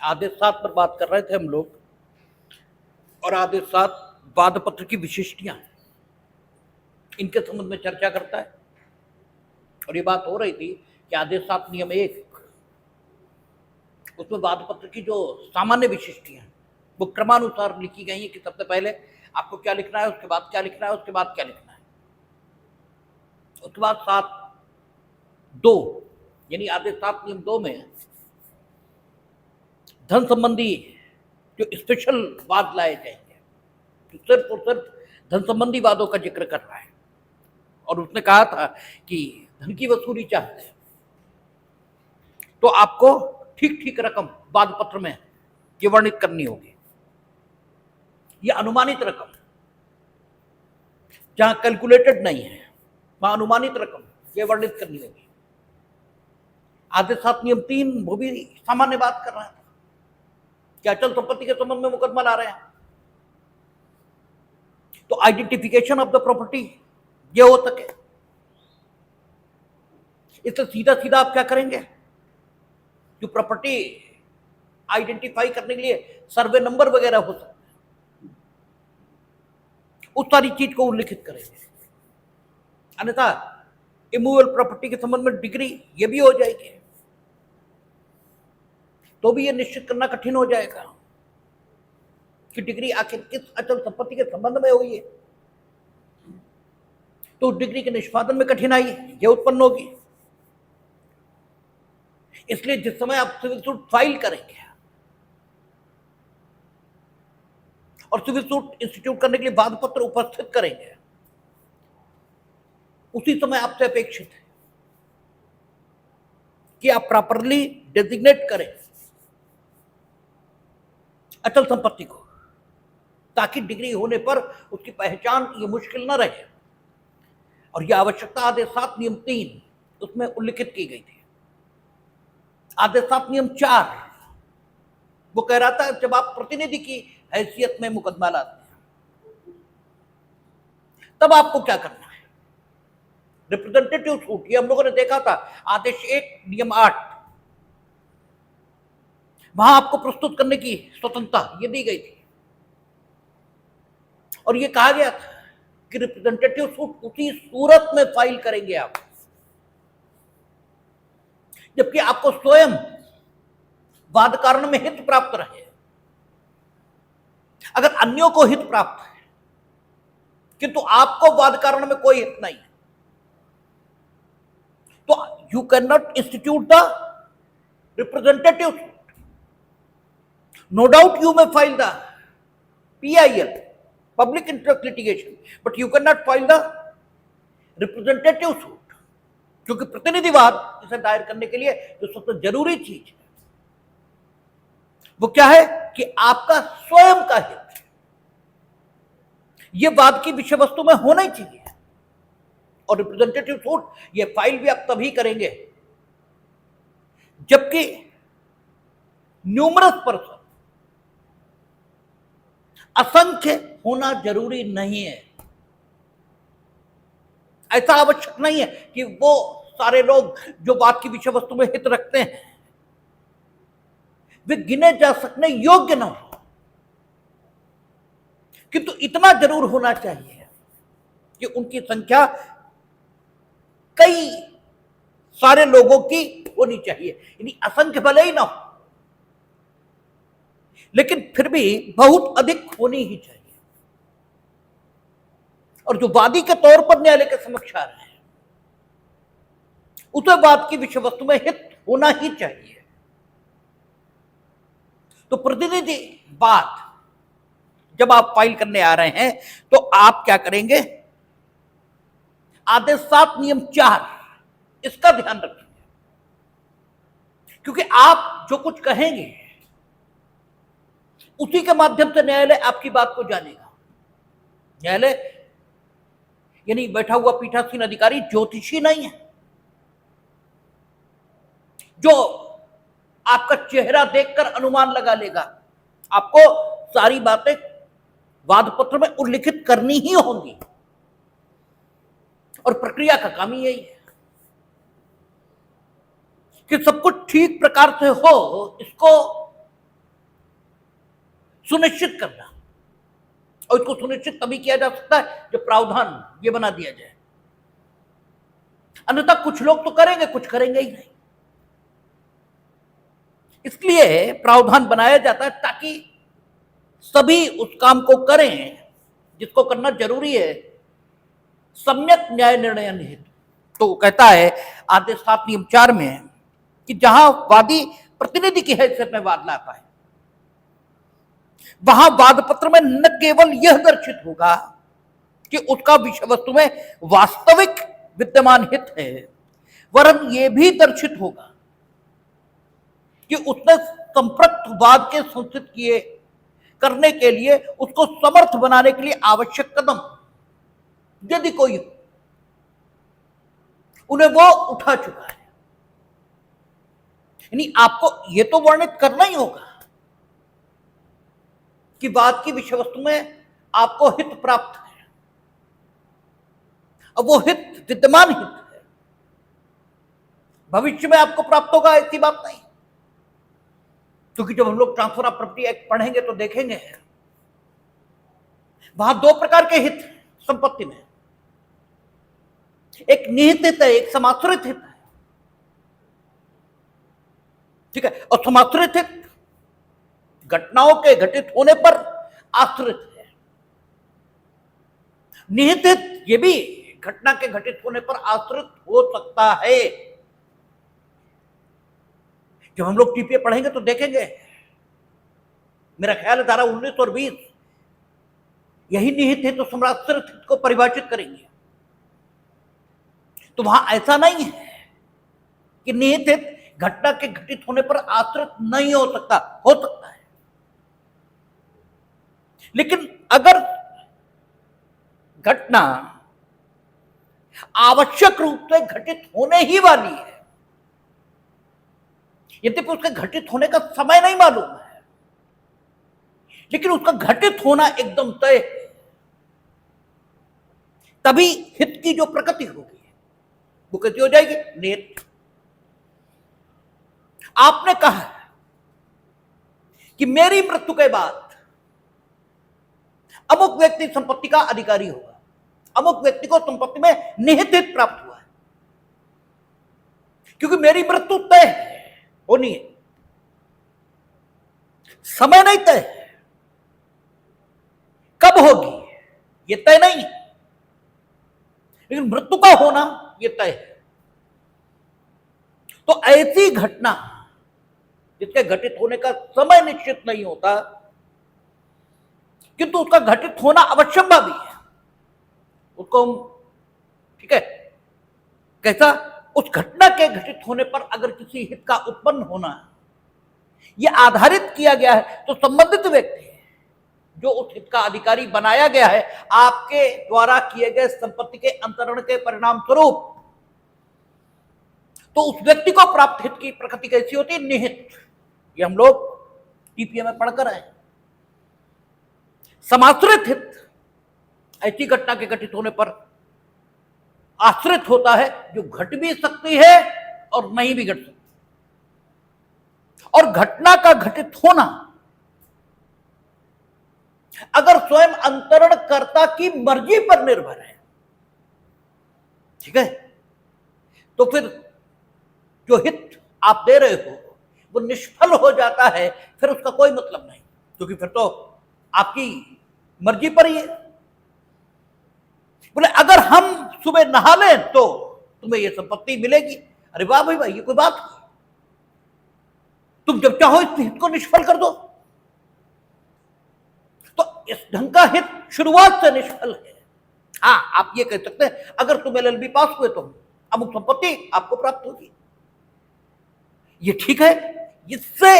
आदेश 7 पर बात कर रहे थे हम लोग, और आदेश 7 वाद पत्र की विशिष्टियां इनके संबंध में चर्चा करता है। और ये बात हो रही थी कि आदेश 7 नियम 1 उसमें वाद पत्र की जो सामान्य विशिष्टियां वो क्रमानुसार लिखी गई है कि सबसे पहले आपको क्या लिखना है, उसके बाद क्या लिखना है, उसके बाद क्या लिखना है। उसके बाद 7(2) यानी आदेश 7 नियम 2 में धन संबंधी जो स्पेशल वाद लाए जाएंगे, तो सिर्फ और सिर्फ धन संबंधी वादों का जिक्र कर रहा है। और उसने कहा था कि धन की वसूली चाहते हैं तो आपको ठीक ठीक रकम वाद पत्र में ये वर्णित करनी होगी। ये अनुमानित रकम, जहां कैलकुलेटेड नहीं है वहां अनुमानित रकम ये वर्णित करनी होगी। आदेश 7 नियम 3 वो भी सामान्य बात कर रहा था कि अचल संपत्ति के संबंध में मुकदमा ला रहे हैं तो आइडेंटिफिकेशन ऑफ द प्रॉपर्टी ये हो सके। इससे सीधा सीधा आप क्या करेंगे, जो प्रॉपर्टी आइडेंटिफाई करने के लिए सर्वे नंबर वगैरह हो सकता है, उस सारी चीज को उल्लिखित करेंगे। अन्यथा इमूवेबल प्रॉपर्टी के संबंध में डिग्री ये भी हो जाएगी, तो भी ये निश्चित करना कठिन हो जाएगा कि डिग्री आखिर किस अचल संपत्ति के संबंध में हुई है। तो डिग्री के निष्पादन में कठिनाई ये उत्पन्न होगी। इसलिए जिस समय आप सिविल सूट फाइल करेंगे और सिविल सूट इंस्टीट्यूट करने के लिए वाद पत्र उपस्थित करेंगे, उसी समय आपसे अपेक्षित है कि आप प्रॉपरली डेजिग्नेट करें अचल संपत्ति को, ताकि डिग्री होने पर उसकी पहचान ये मुश्किल न रहे। और यह आवश्यकता आदेश 7 नियम 3 उसमें उल्लिखित की गई थी। आदेश 7 नियम 4 वो कह रहा था जब आप प्रतिनिधि की हैसियत में मुकदमा लाते हैं तब आपको क्या करना है, रिप्रेजेंटेटिव सूट, ये हम लोगों ने देखा था आदेश 1 नियम 8, वहां आपको प्रस्तुत करने की स्वतंत्रता ये दी गई थी। और ये कहा गया था कि रिप्रेजेंटेटिव सूट उसी सूरत में फाइल करेंगे आप जबकि आपको स्वयं वाद कारण में हित प्राप्त रहे। अगर अन्यों को हित प्राप्त है किंतु आपको वाद कारण में कोई हित नहीं है, तो you can not institute the representative suit. No doubt you may file the PIL, public interest litigation, but you can not file the representative suit, क्योंकि प्रतिनिधिवाद इसे दायर करने के लिए जो सबसे जरूरी चीज है वो क्या है कि आपका स्वयं का हित यह वाद की विषय वस्तु में होना ही चाहिए। और रिप्रेजेंटेटिव सूट ये फाइल भी आप तभी करेंगे जबकि न्यूमरस पर्सन, असंख्य होना जरूरी नहीं है। ऐसा आवश्यक नहीं है कि वो सारे लोग जो बात की विषय वस्तु में हित रखते हैं वे गिने जा सकने योग्य न हो, किंतु इतना जरूर होना चाहिए कि उनकी संख्या कई सारे लोगों की होनी चाहिए, यानी असंख्य भले ही ना हो लेकिन फिर भी बहुत अधिक होनी ही चाहिए। और जो वादी के तौर पर न्यायालय के समक्ष आ रहे हैं उसे बात की विषय वस्तु में हित होना ही चाहिए। तो प्रतिनिधि बात जब आप फाइल करने आ रहे हैं तो आप क्या करेंगे, आदेश 7 नियम 4 इसका ध्यान रखेंगे, क्योंकि आप जो कुछ कहेंगे उसी के माध्यम से न्यायालय आपकी बात को जानेगा। न्यायालय यानी बैठा हुआ पीठासीन अधिकारी ज्योतिषी नहीं है जो आपका चेहरा देखकर अनुमान लगा लेगा। आपको सारी बातें वाद पत्र में उल्लिखित करनी ही होंगी और प्रक्रिया का काम ही यही है कि सब कुछ ठीक प्रकार से हो, इसको सुनिश्चित करना, और इसको सुनिश्चित तभी किया जा सकता है जब प्रावधान ये बना दिया जाए। अन्यथा कुछ लोग तो करेंगे, कुछ करेंगे ही नहीं। इसलिए प्रावधान बनाया जाता है ताकि सभी उस काम को करें जिसको करना जरूरी है, सम्यक न्याय निर्णय निहित। तो कहता है आदेश 7 नियम 4 में कि जहां वादी प्रतिनिधि की हैसियत में वाद लाता है, वहां वाद पत्र में न केवल यह दर्शित होगा कि उसका विषय वस्तु में वास्तविक विद्यमान हित है, वरन यह भी दर्शित होगा कि उसने संप्रक्त वाद के संस्थित किए करने के लिए उसको समर्थ बनाने के लिए आवश्यक कदम यदि कोई उन्हें वो उठा चुका है। यानी आपको ये तो वर्णित करना ही होगा कि वाद की विषय वस्तु में आपको हित प्राप्त है, अब वो हित विद्यमान हित है, भविष्य में आपको प्राप्त होगा ऐसी बात नहीं। क्योंकि जब हम लोग ट्रांसफर ऑफ प्रॉपर्टी एक्ट पढ़ेंगे तो देखेंगे वहां 2 प्रकार के हित संपत्ति में, एक निहित हित है, एक समाश्रित हित है। ठीक है, और समाश्रित हित घटनाओं के घटित होने पर आश्रित है, निहित हित ये भी घटना के घटित होने पर आश्रित हो सकता है। जब हम लोग टीपीए पढ़ेंगे तो देखेंगे, मेरा ख्याल है धारा 19 और 20 यही निहित हित तो समाश्रित हित को परिभाषित करेंगे। तो वहां ऐसा नहीं है कि निहित हित घटना के घटित होने पर आश्रित नहीं हो सकता, हो सकता है, लेकिन अगर घटना आवश्यक रूप से घटित होने ही वाली है, यद्यपि उसके घटित होने का समय नहीं मालूम है, लेकिन उसका घटित होना एकदम तय है, तभी हित की जो प्रकृति होगी वो कैसी हो जाएगी? निहित। आपने कहा कि मेरी मृत्यु के बाद अमुक व्यक्ति संपत्ति का अधिकारी होगा, अमुक व्यक्ति को संपत्ति में निहित हित प्राप्त हुआ है, क्योंकि मेरी मृत्यु तय है, होनी है, समय नहीं तय है, कब होगी ये तय नहीं है, लेकिन मृत्यु का होना ये तय है। तो ऐसी घटना जिसके घटित होने का समय निश्चित नहीं होता, किंतु उसका घटित होना अवश्यंभावी है, उसको हम, ठीक है, कैसा? उस घटना के घटित होने पर अगर किसी हित का उत्पन्न होना यह आधारित किया गया है, तो संबंधित व्यक्ति जो उस हित का अधिकारी बनाया गया है आपके द्वारा किए गए संपत्ति के अंतरण के परिणाम स्वरूप, तो उस व्यक्ति को प्राप्त हित की प्रकृति कैसी होती है? निहित। ये हम लोग टीपीए में पढ़कर आए। समाश्रित हित ऐसी घटना के घटित होने पर आश्रित होता है जो घट भी सकती है और नहीं भी घट सकती, और घटना का घटित होना अगर स्वयं अंतरणकर्ता की मर्जी पर निर्भर है, ठीक है, तो फिर जो हित आप दे रहे हो वो निष्फल हो जाता है, फिर उसका कोई मतलब नहीं, क्योंकि फिर तो आपकी मर्जी पर ही है। बोले अगर हम सुबह नहा लें तो तुम्हें ये संपत्ति मिलेगी। अरे वाह भाई, ये कोई बात? तुम जब चाहो इस हित को निष्फल कर दो। तो इस ढंग का हित शुरुआत से निष्फल है। हाँ, आप ये कह सकते हैं अगर तुम एलएलबी पास हुए तो अमुक संपत्ति आपको प्राप्त होगी, ये ठीक है। इससे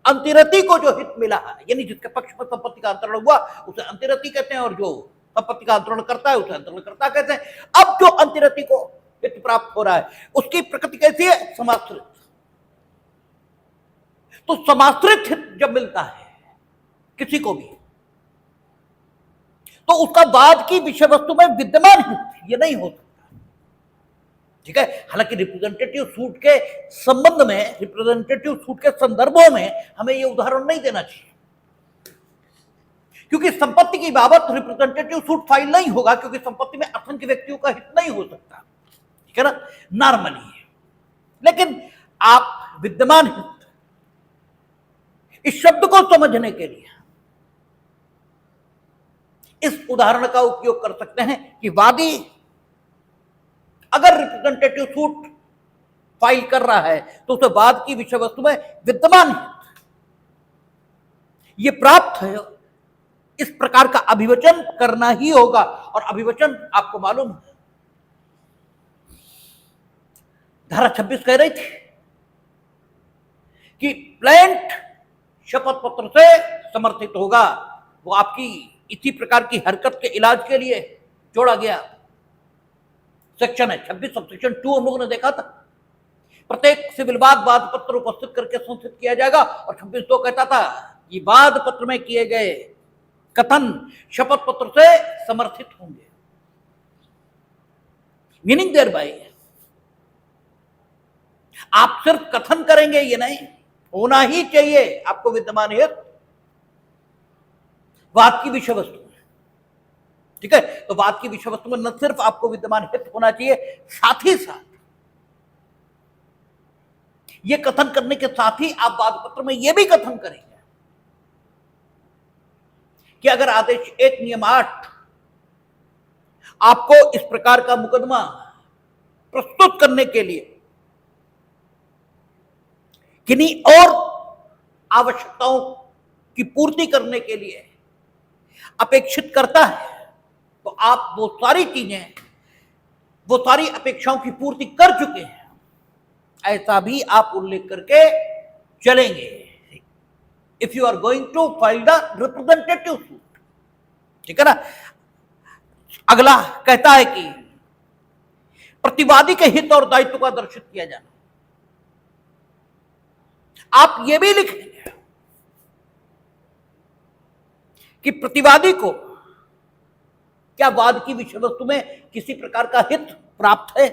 अंतिरति को जो हित मिला है, यानी जिसके पक्ष में संपत्ति का अंतरण हुआ उसे अंतिरति कहते हैं, और जो संपत्ति का अंतरण करता है उसे अंतरणकर्ता कहते हैं। अब जो अंतिरति को हित प्राप्त हो रहा है उसकी प्रकृति कैसी है? समाश्रित। तो समाश्रित हित जब मिलता है किसी को भी, तो उसका बाद की विषय वस्तु में विद्यमान हित ये नहीं हो सकता, ठीक है। हालांकि रिप्रेजेंटेटिव सूट के संबंध में, रिप्रेजेंटेटिव सूट के संदर्भों में हमें ये उदाहरण नहीं देना चाहिए, क्योंकि संपत्ति की बाबत रिप्रेजेंटेटिव सूट फाइल नहीं होगा, क्योंकि संपत्ति में असंख्य व्यक्तियों का हित नहीं हो सकता, ठीक है ना, नॉर्मली। लेकिन आप विद्यमान हित, इस शब्द को समझने के लिए इस उदाहरण का उपयोग कर सकते हैं कि वादी अगर रिप्रेजेंटेटिव सूट फाइल कर रहा है तो उसे वाद की विषय वस्तु में विद्यमान हित ये प्राप्त है, इस प्रकार का अभिवचन करना ही होगा। और अभिवचन आपको मालूम है, धारा 26 कह रही थी कि प्लेंट शपथ पत्र से समर्थित होगा। वो आपकी इसी प्रकार की हरकत के इलाज के लिए जोड़ा गया सेक्शन है 26 सब सेक्शन 2 हम लोगों ने देखा था। प्रत्येक सिविल वाद पत्र उपस्थित करके संसित किया जाएगा। और 26(2) कहता था कि वाद पत्र में किए गए कथन शपथ पत्र से समर्थित होंगे। मीनिंग देयर बाय आप सिर्फ कथन करेंगे ये नहीं, होना ही चाहिए आपको विद्यमान हित वाद की विषय वस्तु में, ठीक है। तो वाद की विषय वस्तु में न सिर्फ आपको विद्यमान हित होना चाहिए, साथ ही साथ ये कथन करने के साथ ही आप वाद पत्र में यह भी कथन करेंगे कि अगर आदेश 1 नियम 8 आपको इस प्रकार का मुकदमा प्रस्तुत करने के लिए किन्हीं और आवश्यकताओं की पूर्ति करने के लिए अपेक्षित करता है, तो आप वो सारी चीजें, वो सारी अपेक्षाओं की पूर्ति कर चुके हैं, ऐसा भी आप उल्लेख करके चलेंगे। If you are going to file the representative suit, ठीक है ना। अगला कहता है कि प्रतिवादी के हित और दायित्व का दर्शित किया जाना। आप ये भी लिखेंगे कि प्रतिवादी को क्या वाद की विषय वस्तु में किसी प्रकार का हित प्राप्त है,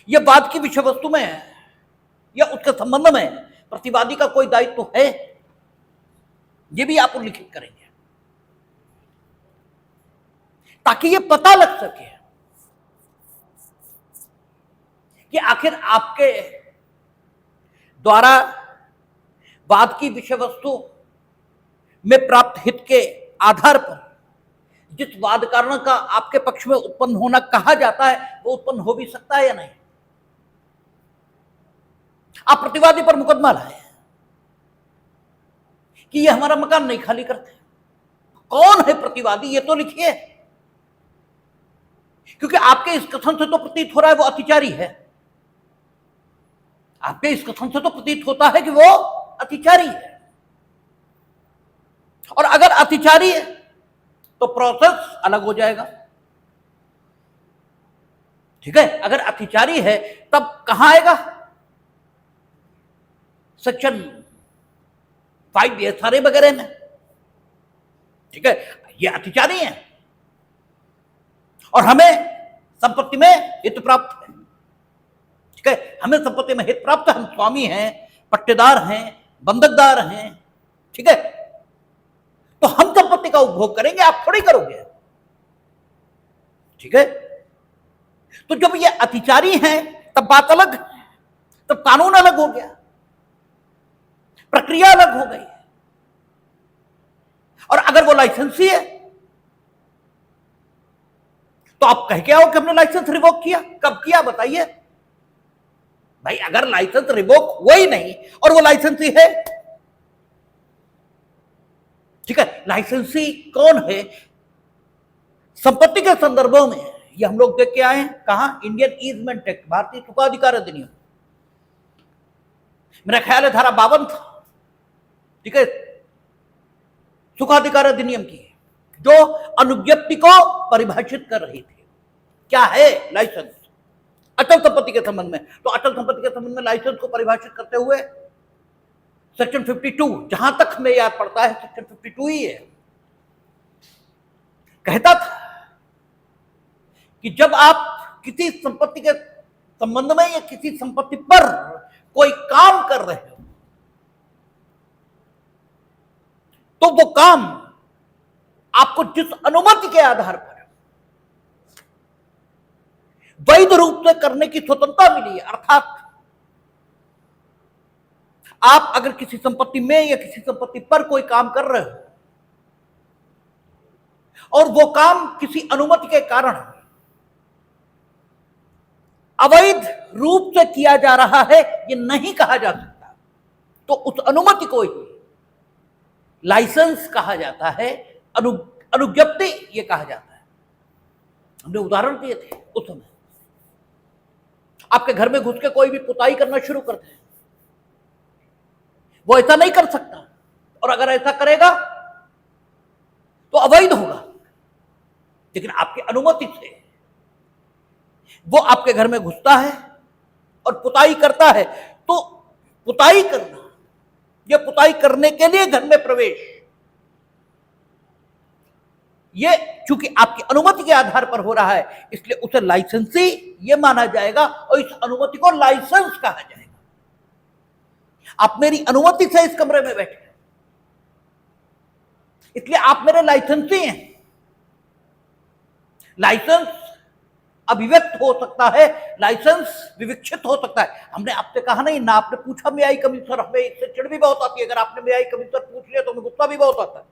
यह वाद की विषय वस्तु में या उसके संबंध में प्रतिवादी का कोई दायित्व है, यह भी आप उल्लिखित करेंगे ताकि यह पता लग सके कि आखिर आपके द्वारा वाद की विषय वस्तु में प्राप्त हित के आधार पर जिस वाद कारण का आपके पक्ष में उत्पन्न होना कहा जाता है वो उत्पन्न हो भी सकता है या नहीं। आप प्रतिवादी पर मुकदमा लाए कि ये हमारा मकान नहीं खाली करते, कौन है प्रतिवादी ये तो लिखिए, क्योंकि आपके इस कथन से तो प्रतीत हो रहा है वो अतिचारी है, आपके इस कथन से तो प्रतीत होता है कि वो अतिचारी है। और अगर अतिचारी है तो प्रोसेस अलग हो जाएगा, ठीक है। अगर अतिचारी है तब कहां आएगा, सेक्शन 5 ये सारे वगैरह में, ठीक है। ये अतिचारी है और हमें संपत्ति में हित प्राप्त है, ठीक है। हमें संपत्ति में हित प्राप्त है, हम स्वामी हैं, पट्टेदार हैं, बंधकदार हैं, ठीक है। तो हम संपत्ति का उपभोग करेंगे, आप थोड़ी करोगे, ठीक है। तो जब ये अतिचारी हैं तब बात अलग, तब कानून अलग हो गया, प्रक्रिया अलग हो गई। और अगर वो लाइसेंसी है तो आप कह के आओ कि हमने लाइसेंस रिवोक किया, कब किया बताइए भाई। अगर लाइसेंस रिवोक हुआ ही नहीं और वो लाइसेंसी है, ठीक है। लाइसेंसी कौन है संपत्ति के संदर्भों में, ये हम लोग देख के आए हैं कहां, इंडियन ईजमेंट एक्ट, भारतीय सुखाधिकार अधिनियम, मेरा ख्याल है धारा 52 था, ठीक है, सुखाधिकार अधिनियम की, जो अनुज्ञप्ति को परिभाषित कर रही थी। क्या है लाइसेंस अचल संपत्ति के संबंध में, तो अचल संपत्ति के संबंध में लाइसेंस को परिभाषित करते हुए सेक्शन 52, जहां तक हमें याद पड़ता है सेक्शन 52 ही है, कहता था कि जब आप किसी संपत्ति के संबंध में या किसी संपत्ति पर कोई काम कर रहे हो तो वो काम आपको जिस अनुमति के आधार पर वैध रूप से करने की स्वतंत्रता मिली है, अर्थात आप अगर किसी संपत्ति में या किसी संपत्ति पर कोई काम कर रहे हो और वो काम किसी अनुमति के कारण अवैध रूप से किया जा रहा है, ये नहीं कहा जा सकता, तो उस अनुमति को ही लाइसेंस कहा जाता है, अनुज्ञप्ति ये कहा जाता है। हमने उदाहरण दिए थे उस समय। आपके घर में घुस के कोई भी पुताई करना शुरू करते हैं, वो ऐसा नहीं कर सकता, और अगर ऐसा करेगा तो अवैध होगा, लेकिन आपकी अनुमति से वो आपके घर में घुसता है और पुताई करता है। तो पुताई करना, ये पुताई करने के लिए घर में प्रवेश, ये चूंकि आपकी अनुमति के आधार पर हो रहा है, इसलिए उसे लाइसेंसी ये माना जाएगा और इस अनुमति को लाइसेंस कहा जाएगा। आप मेरी अनुमति से इस कमरे में बैठे, इसलिए आप मेरे लाइसेंसी हैं। लाइसेंस अभिव्यक्त हो सकता है, लाइसेंस विविक्षित हो सकता है। हमने आपसे कहा नहीं ना, आपने पूछा मे आई कमिश्नर, हमें इससे चिढ़ भी बहुत आती है। अगर आपने मे आई कमिश्नर पूछ लिया तो हमें गुस्सा भी बहुत आता है।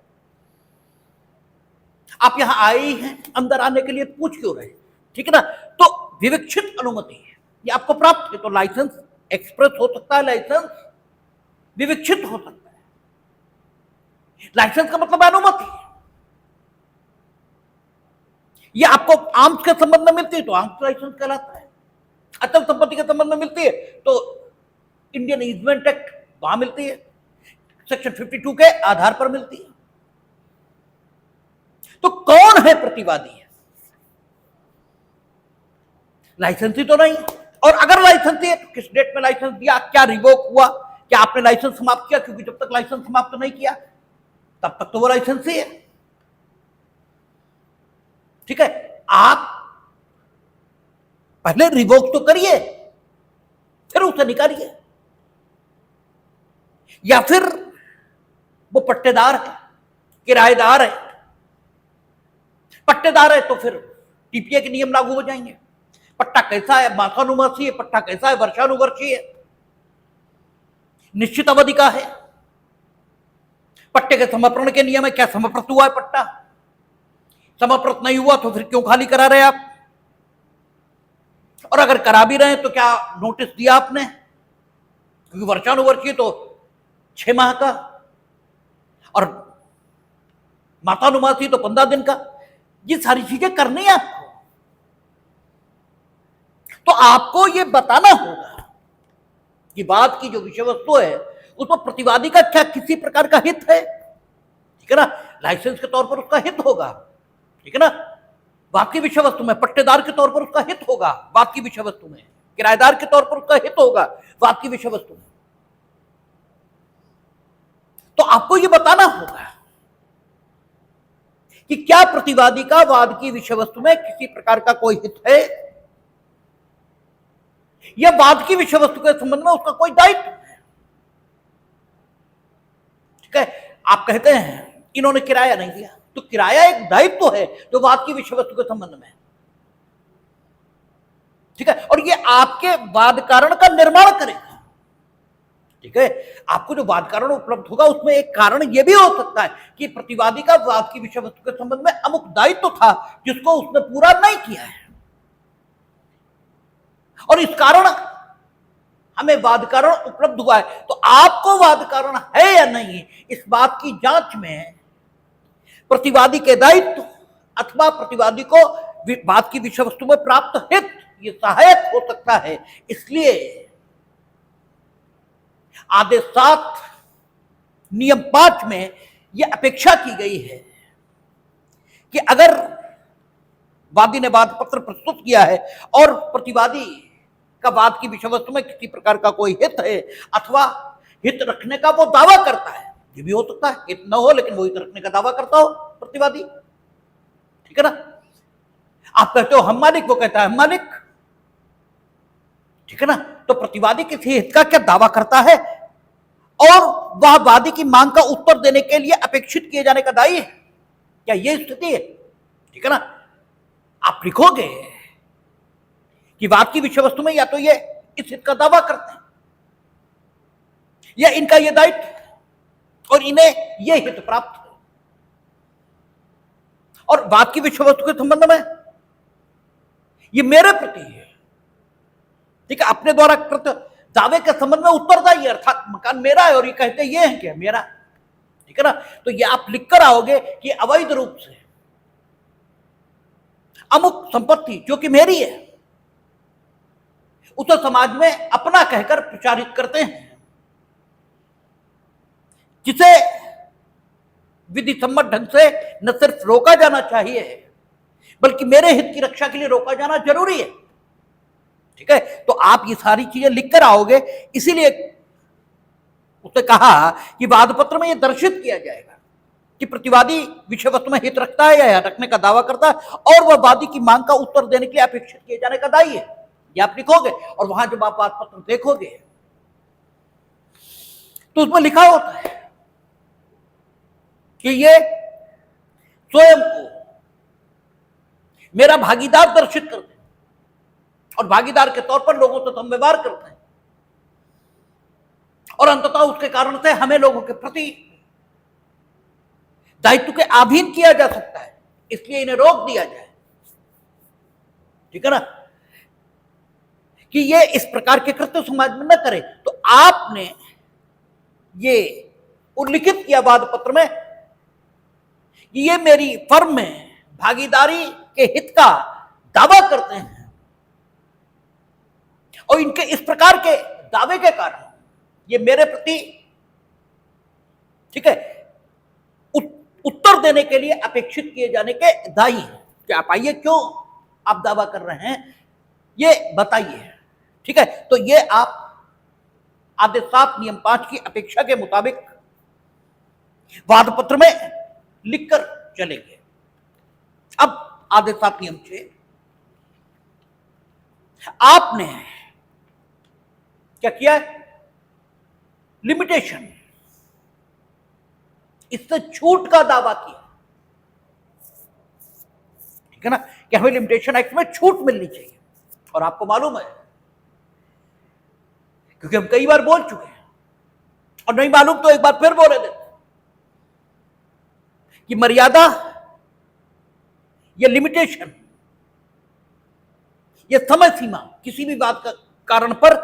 आप यहां आए ही हैं, अंदर आने के लिए पूछ क्यों रहे, ठीक है ना? तो विविक्षित अनुमति है, ये आपको प्राप्त है। तो लाइसेंस एक्सप्रेस हो सकता है, लाइसेंस विविक्षित हो सकता है। लाइसेंस का मतलब अनुमति। ये आपको आर्म्स के संबंध में मिलती है तो आर्म्स लाइसेंस कहलाता है। अचल संपत्ति के संबंध में मिलती है तो इंडियन ईजमेंट एक्ट वहां मिलती है, सेक्शन 52 के आधार पर मिलती है। तो कौन है प्रतिवादी? लाइसेंसी तो नहीं, और अगर लाइसेंसी है तो किस डेट में लाइसेंस दिया, क्या रिवोक हुआ, क्या आपने लाइसेंस समाप्त किया? क्योंकि जब तक लाइसेंस समाप्त नहीं किया तब तक तो वो लाइसेंसी है, ठीक है? आप पहले रिवोक तो करिए, फिर उसे निकालिए। या फिर वो पट्टेदार है, किराएदार है। पट्टेदार है तो फिर टीपीए के नियम लागू हो जाएंगे। पट्टा कैसा है? मासानुवर्षीय है। पट्टा कैसा है? वर्षानुवर्षीय है, निश्चित अवधि का है। पट्टे के समर्पण के नियम है, क्या समर्पित हुआ है पट्टा? समर्पित नहीं हुआ तो फिर क्यों खाली करा रहे आप? और अगर करा भी रहे तो क्या नोटिस दिया आपने? क्योंकि वर्षानुवर्षीय तो 6 माह का और मासानुमासी तो 15 दिन का। ये सारी चीजें करनी है आपको। तो आपको ये बताना होगा कि बात की जो विषय वस्तु है उसमें प्रतिवादी का क्या किसी प्रकार का हित है, ठीक है ना? लाइसेंस के तौर पर उसका हित होगा, ठीक है ना? बाकी विषय वस्तु में पट्टेदार के तौर पर उसका हित होगा, बाकी विषय वस्तु में किराएदार के तौर पर उसका हित होगा, बाकी विषय वस्तु में। तो आपको यह बताना होगा कि क्या प्रतिवादी का वाद की विषय वस्तु में किसी प्रकार का कोई हित है, या वाद की विषय वस्तु के संबंध में उसका कोई दायित्व है, ठीक है? आप कहते हैं इन्होंने किराया नहीं दिया, तो किराया एक दायित्व है जो वाद की विषय वस्तु के संबंध में, ठीक है? और ये आपके वाद कारण का निर्माण करेगा, ठीक है? आपको जो वाद कारण उपलब्ध होगा उसमें एक कारण यह भी हो सकता है कि प्रतिवादी का वाद की विषय वस्तु के संबंध में अमुक दायित्व था जिसको उसने पूरा नहीं किया है, और इस कारण हमें वाद कारण उपलब्ध हुआ है। तो आपको वाद कारण है या नहीं, इस बात की जांच में प्रतिवादी के दायित्व अथवा प्रतिवादी को वाद की विषय वस्तु में प्राप्त हित ये सहायक हो सकता है। इसलिए आदेश 7 नियम 5 में यह अपेक्षा की गई है कि अगर वादी ने वाद पत्र प्रस्तुत किया है और प्रतिवादी का वाद की विषय वस्तु में किसी प्रकार का कोई हित है अथवा हित रखने का वो दावा करता है, ये भी हो सकता है हित न हो लेकिन वो हित रखने का दावा करता हो प्रतिवादी, ठीक है ना? आप कहते हो हम मालिक, वो कहता है हम मालिक, ठीक है ना? तो प्रतिवादी किसी हित का क्या दावा करता है और वह वादी की मांग का उत्तर देने के लिए अपेक्षित किए जाने का दायी है। क्या यह स्थिति है? ठीक है ना। आप लिखोगे कि वाद की विषय वस्तु में या तो ये इस हित का दावा करते हैं या इनका यह दायित्व और इन्हें यह हित प्राप्त है, और वाद की विषय वस्तु के संबंध में ये मेरे प्रति है, ठीक है, अपने द्वारा कृत दावे के संबंध में उत्तरदायी, अर्थात मकान मेरा है और ये कहते ये है क्या मेरा, ठीक है ना। तो ये आप लिख कर आओगे कि अवैध रूप से अमुक संपत्ति जो कि मेरी है उसे समाज में अपना कहकर प्रचारित करते हैं, जिसे विधि सम्मत ढंग से न सिर्फ रोका जाना चाहिए बल्कि मेरे हित की रक्षा के लिए रोका जाना जरूरी है। ठीक है, तो आप ये सारी चीजें लिख कर आओगे। इसीलिए उसने कहा कि वाद पत्र में यह दर्शित किया जाएगा कि प्रतिवादी विषय वस्तु में हित रखता है या रखने का दावा करता है और वह वादी की मांग का उत्तर देने के लिए अपेक्षित किए जाने का दायी है। ये आप लिखोगे और वहां जब आप वाद पत्र देखोगे तो उसमें लिखा होता है कि ये स्वयं को मेरा भागीदार दर्शित करते हैं और भागीदार के तौर पर लोगों से हम व्यवहार करते हैं और अंततः उसके कारण से हमें लोगों के प्रति दायित्व के अधीन किया जा सकता है, इसलिए इन्हें रोक दिया जाए। ठीक है ना, कि ये इस प्रकार के कृत्य समाज में न करे। तो आपने ये उल्लिखित किया वाद पत्र में कि ये मेरी फर्म में भागीदारी के हित का दावा करते हैं और इनके इस प्रकार के दावे के कारण ये मेरे प्रति, ठीक है, उत्तर देने के लिए अपेक्षित किए जाने के दायी हैं। क्या आप आइए, क्यों आप दावा कर रहे हैं ये बताइए। ठीक है, तो ये आप आदेश 7 नियम 5 की अपेक्षा के मुताबिक वाद पत्र में लिखकर चलेंगे। अब आदेश 7 नियम 6, आपने क्या किया है, लिमिटेशन, इससे छूट का दावा किया। ठीक है ना, कि हमें लिमिटेशन एक्ट में छूट मिलनी चाहिए। और आपको मालूम है, क्योंकि हम कई बार बोल चुके हैं और नहीं मालूम तो एक बार फिर बोले देते कि मर्यादा, ये लिमिटेशन, ये समय सीमा किसी भी बात का कारण पर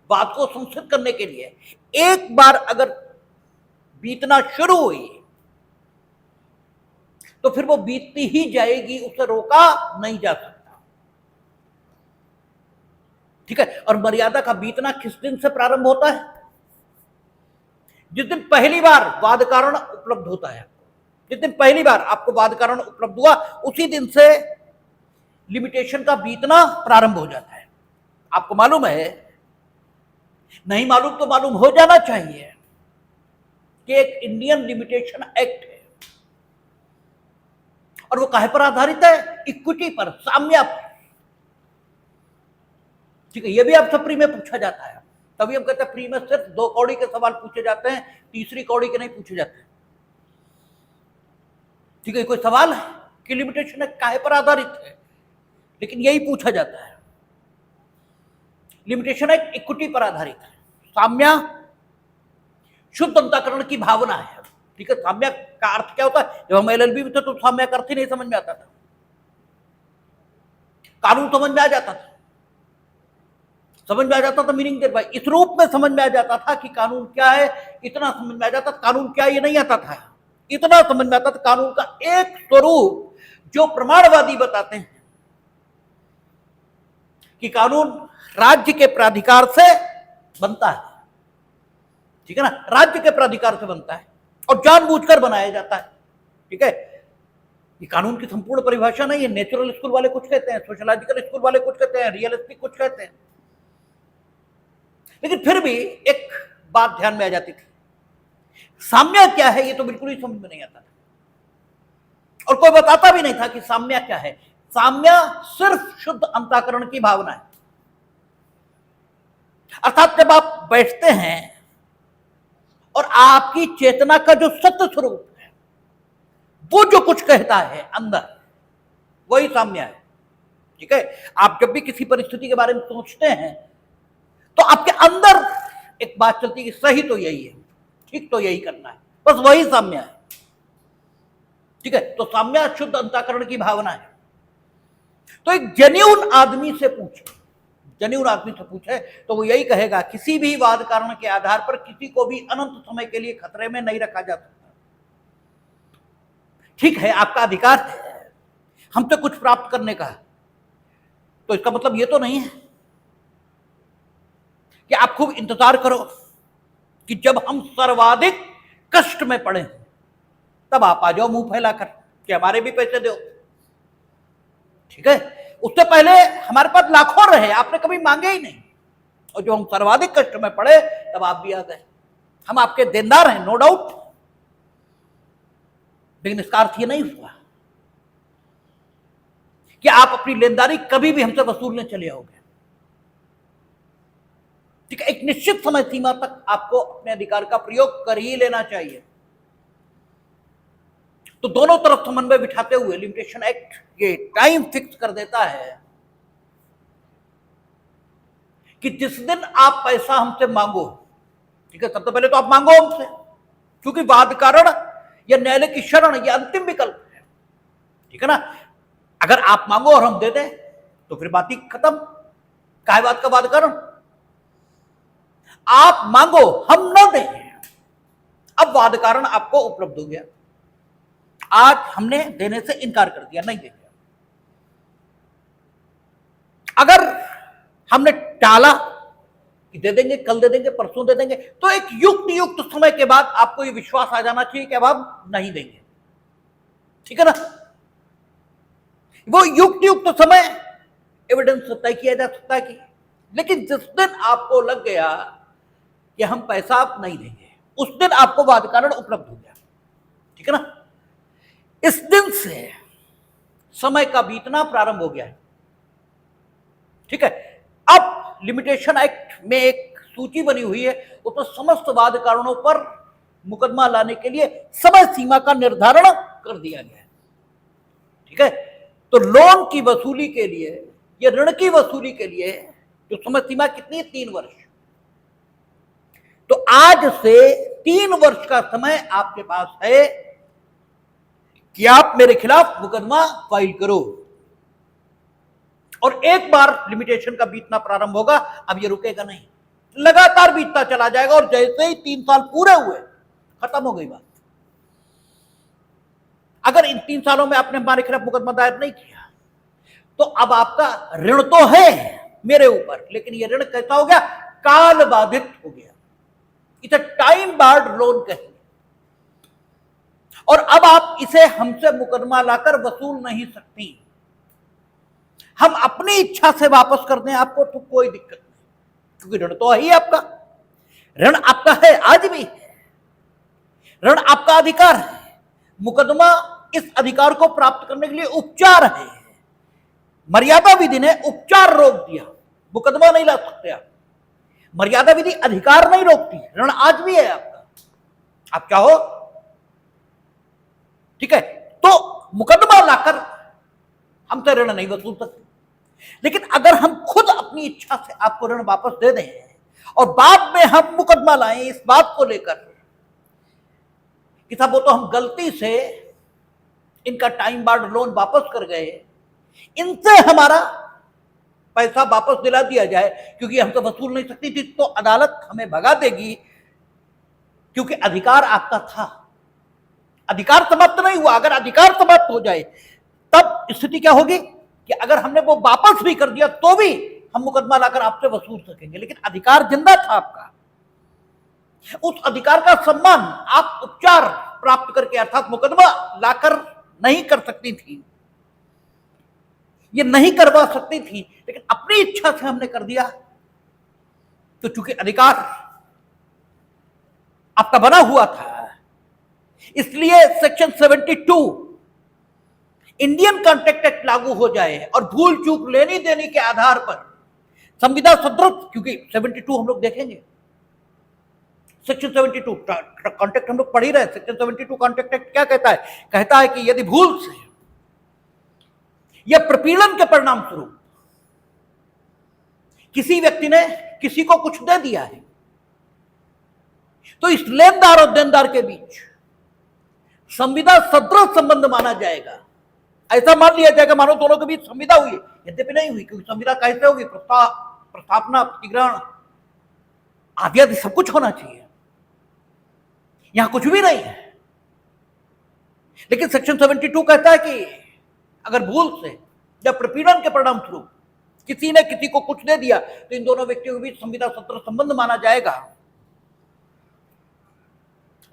बात को संशोधित करने के लिए एक बार अगर बीतना शुरू हुई तो फिर वो बीतती ही जाएगी, उसे रोका नहीं जा सकता। ठीक है, और मर्यादा का बीतना किस दिन से प्रारंभ होता है? जिस दिन पहली बार वाद कारण उपलब्ध होता है। जिस दिन पहली बार आपको वाद कारण उपलब्ध हुआ उसी दिन से लिमिटेशन का बीतना प्रारंभ हो जाता है। आपको मालूम है, नहीं मालूम तो मालूम हो जाना चाहिए कि एक इंडियन लिमिटेशन एक्ट है और वो काहे पर आधारित है? इक्विटी पर, साम्या पर। ठीक है, ये भी आपसे प्री में पूछा जाता है। तभी हम कहते हैं प्री में सिर्फ 2 कौड़ी के सवाल पूछे जाते हैं, तीसरी कौड़ी के नहीं पूछे जाते। ठीक है, कोई सवाल है कि लिमिटेशन एक्ट काहे पर आधारित है, लेकिन यही पूछा जाता है। लिमिटेशन एक्ट इक्विटी पर आधारित है। साम्या शुद्ध अंतःकरण की भावना है। ठीक है, साम्या का अर्थ क्या होता है? जब हम एलएलबी में थे तो साम्या का अर्थ ही नहीं समझ में आता था, कानून समझ में आ जाता था, समझ में आ जाता था मीनिंग देर भाई, इस रूप में समझ में आ जाता था कि कानून क्या है, इतना समझ में आ जाता था। कानून क्या है ये नहीं आता था, इतना समझ में आता था कानून का एक स्वरूप जो प्रमाणवादी बताते हैं कि कानून राज्य के प्राधिकार से बनता है। ठीक है ना, राज्य के प्राधिकार से बनता है और जानबूझकर बनाया जाता है। ठीक है, ये कानून की संपूर्ण परिभाषा नहीं है। नेचुरल स्कूल वाले कुछ कहते हैं, सोशलॉजिकल स्कूल वाले कुछ कहते हैं, रियलिस्टिक कुछ कहते हैं, लेकिन फिर भी एक बात ध्यान में आ जाती थी, साम्या क्या है ये तो बिल्कुल ही समझ में नहीं आता था और कोई बताता भी नहीं था कि साम्या क्या है। साम्या सिर्फ शुद्ध अंतःकरण की भावना है। अर्थात जब आप बैठते हैं आपकी चेतना का जो सत्य स्वरूप है, वो जो कुछ कहता है अंदर, वही साम्य है। ठीक है, आप जब भी किसी परिस्थिति के बारे में सोचते हैं तो आपके अंदर एक बात चलती है कि सही तो यही है, ठीक तो यही करना है, बस वही साम्य है। ठीक है, तो साम्य शुद्ध अंतःकरण की भावना है। तो एक जेन्युइन आदमी से पूछे तो वो यही कहेगा, किसी भी वाद कारण के आधार पर किसी को भी अनंत समय के लिए खतरे में नहीं रखा जा सकता। ठीक है, आपका अधिकार है हमसे कुछ प्राप्त करने का, तो इसका मतलब ये तो नहीं है कि आप खूब इंतजार करो कि जब हम सर्वाधिक कष्ट में पड़े तब आप आ जाओ मुंह फैलाकर कि हमारे भी पैसे दो। ठीक है, उससे पहले हमारे पास लाखों रहे, आपने कभी मांगे ही नहीं, और जो हम सर्वाधिक कष्ट में पड़े तब आप भी आ गए। हम आपके देनदार हैं, नो डाउट, लेकिन इसका अर्थ ये नहीं हुआ कि आप अपनी लेनदारी कभी भी हमसे वसूलने चले आओगे। ठीक है, एक निश्चित समय सीमा तक आपको अपने अधिकार का प्रयोग कर ही लेना चाहिए। तो दोनों तरफ समन्वय बिठाते हुए लिमिटेशन एक्ट ये टाइम फिक्स कर देता है कि जिस दिन आप पैसा हमसे मांगो, ठीक है, सबसे पहले तो आप मांगो हमसे, क्योंकि वाद कारण या न्यायालय की शरण ये अंतिम विकल्प है। ठीक है ना, अगर आप मांगो और हम दे दें तो फिर बात ही खत्म, काय बात का वाद कारण। आप मांगो हम न दें, अब वाद कारण आपको उपलब्ध हो गया, आज हमने देने से इनकार कर दिया, नहीं दे दिया। अगर हमने टाला कि दे देंगे, कल दे देंगे, परसों दे देंगे, तो एक युक्त समय के बाद आपको ये विश्वास आ जाना चाहिए कि अब हम नहीं देंगे। ठीक है ना, वो युक्त समय एविडेंस तय किया जा सकता है कि, लेकिन जिस दिन आपको लग गया कि हम पैसा आप नहीं देंगे, उस दिन आपको वाद कारण उपलब्ध हो गया। ठीक है ना, इस दिन से समय का बीतना प्रारंभ हो गया है। ठीक है, अब लिमिटेशन एक्ट में एक सूची बनी हुई है, उसमें समस्त वाद कारणों पर मुकदमा लाने के लिए समय सीमा का निर्धारण कर दिया गया है। ठीक है, तो लोन की वसूली के लिए या ऋण की वसूली के लिए जो समय सीमा कितनी है, 3 वर्ष। तो आज से 3 वर्ष का समय आपके पास है कि आप मेरे खिलाफ मुकदमा फाइल करो, और एक बार लिमिटेशन का बीतना प्रारंभ होगा, अब ये रुकेगा नहीं, लगातार बीतता चला जाएगा, और जैसे ही 3 साल पूरे हुए खत्म हो गई बात। अगर इन 3 सालों में आपने हमारे खिलाफ मुकदमा दायर नहीं किया तो अब आपका ऋण तो है मेरे ऊपर, लेकिन ये ऋण कैसा हो गया, काल बाधित हो गया, इसे टाइम बार्ड लोन कहेंगे, और अब आप इसे हमसे मुकदमा लाकर वसूल नहीं सकती। हम अपनी इच्छा से वापस कर दें आपको तो कोई दिक्कत नहीं, क्योंकि ऋण तो है ही आपका, ऋण आपका है, आज भी ऋण आपका अधिकार है। मुकदमा इस अधिकार को प्राप्त करने के लिए उपचार है। मर्यादा विधि ने उपचार रोक दिया, मुकदमा नहीं ला सकते आप। मर्यादा विधि अधिकार नहीं रोकती, ऋण आज भी है आपका, आप चाहो। ठीक है, तो मुकदमा लाकर हमसे ऋण नहीं वसूल सकते, लेकिन अगर हम खुद अपनी इच्छा से आपको ऋण वापस दे दें और बाद में हम मुकदमा लाएं इस बात को लेकर कि साहब वो तो हम गलती से इनका टाइम बार्ड लोन वापस कर गए, इनसे हमारा पैसा वापस दिला दिया जाए क्योंकि हम तो वसूल नहीं सकती थी, तो अदालत हमें भगा देगी, क्योंकि अधिकार आपका था, अधिकार समाप्त नहीं हुआ। अगर अधिकार समाप्त हो जाए तब स्थिति क्या होगी कि अगर हमने वो वापस भी कर दिया तो भी हम मुकदमा लाकर आपसे वसूल सकेंगे, लेकिन अधिकार जिंदा था आपका। उस अधिकार का सम्मान आप उपचार प्राप्त करके अर्थात मुकदमा लाकर नहीं कर सकती थी, ये नहीं करवा सकती थी, लेकिन अपनी इच्छा से हमने कर दिया। तो चूंकि अधिकार आपका बना हुआ था, इसलिए सेक्शन 72 इंडियन कॉन्ट्रैक्ट एक्ट लागू हो जाए और भूल चूक लेनी देनी के आधार पर संविदा सुदृढ़, क्योंकि 72 हम लोग देखेंगे, सेक्शन 72 कॉन्ट्रैक्ट हम लोग पढ़ ही रहे हैं। सेक्शन 72 कॉन्ट्रैक्ट एक्ट क्या कहता है? कहता है कि यदि भूल से या प्रपीड़न के परिणाम स्वरूप किसी व्यक्ति ने किसी को कुछ दे दिया है, तो इस लेनदार और देनदार के बीच संविदा सदृश संबंध माना जाएगा। ऐसा मान लिया जाएगा मानो दोनों के बीच संविदा हुई है, यद्यपि नहीं हुई, क्योंकि संविदा कैसे होगी? प्रस्थापना, प्रतिग्रहण आदि आदि सब कुछ होना चाहिए, यहां कुछ भी नहीं है। लेकिन सेक्शन 72 कहता है कि अगर भूल से या प्रपीड़न के परिणाम स्वरूप किसी ने किसी को कुछ दे दिया, तो इन दोनों व्यक्तियों के बीच संविदा सदृश संबंध माना जाएगा।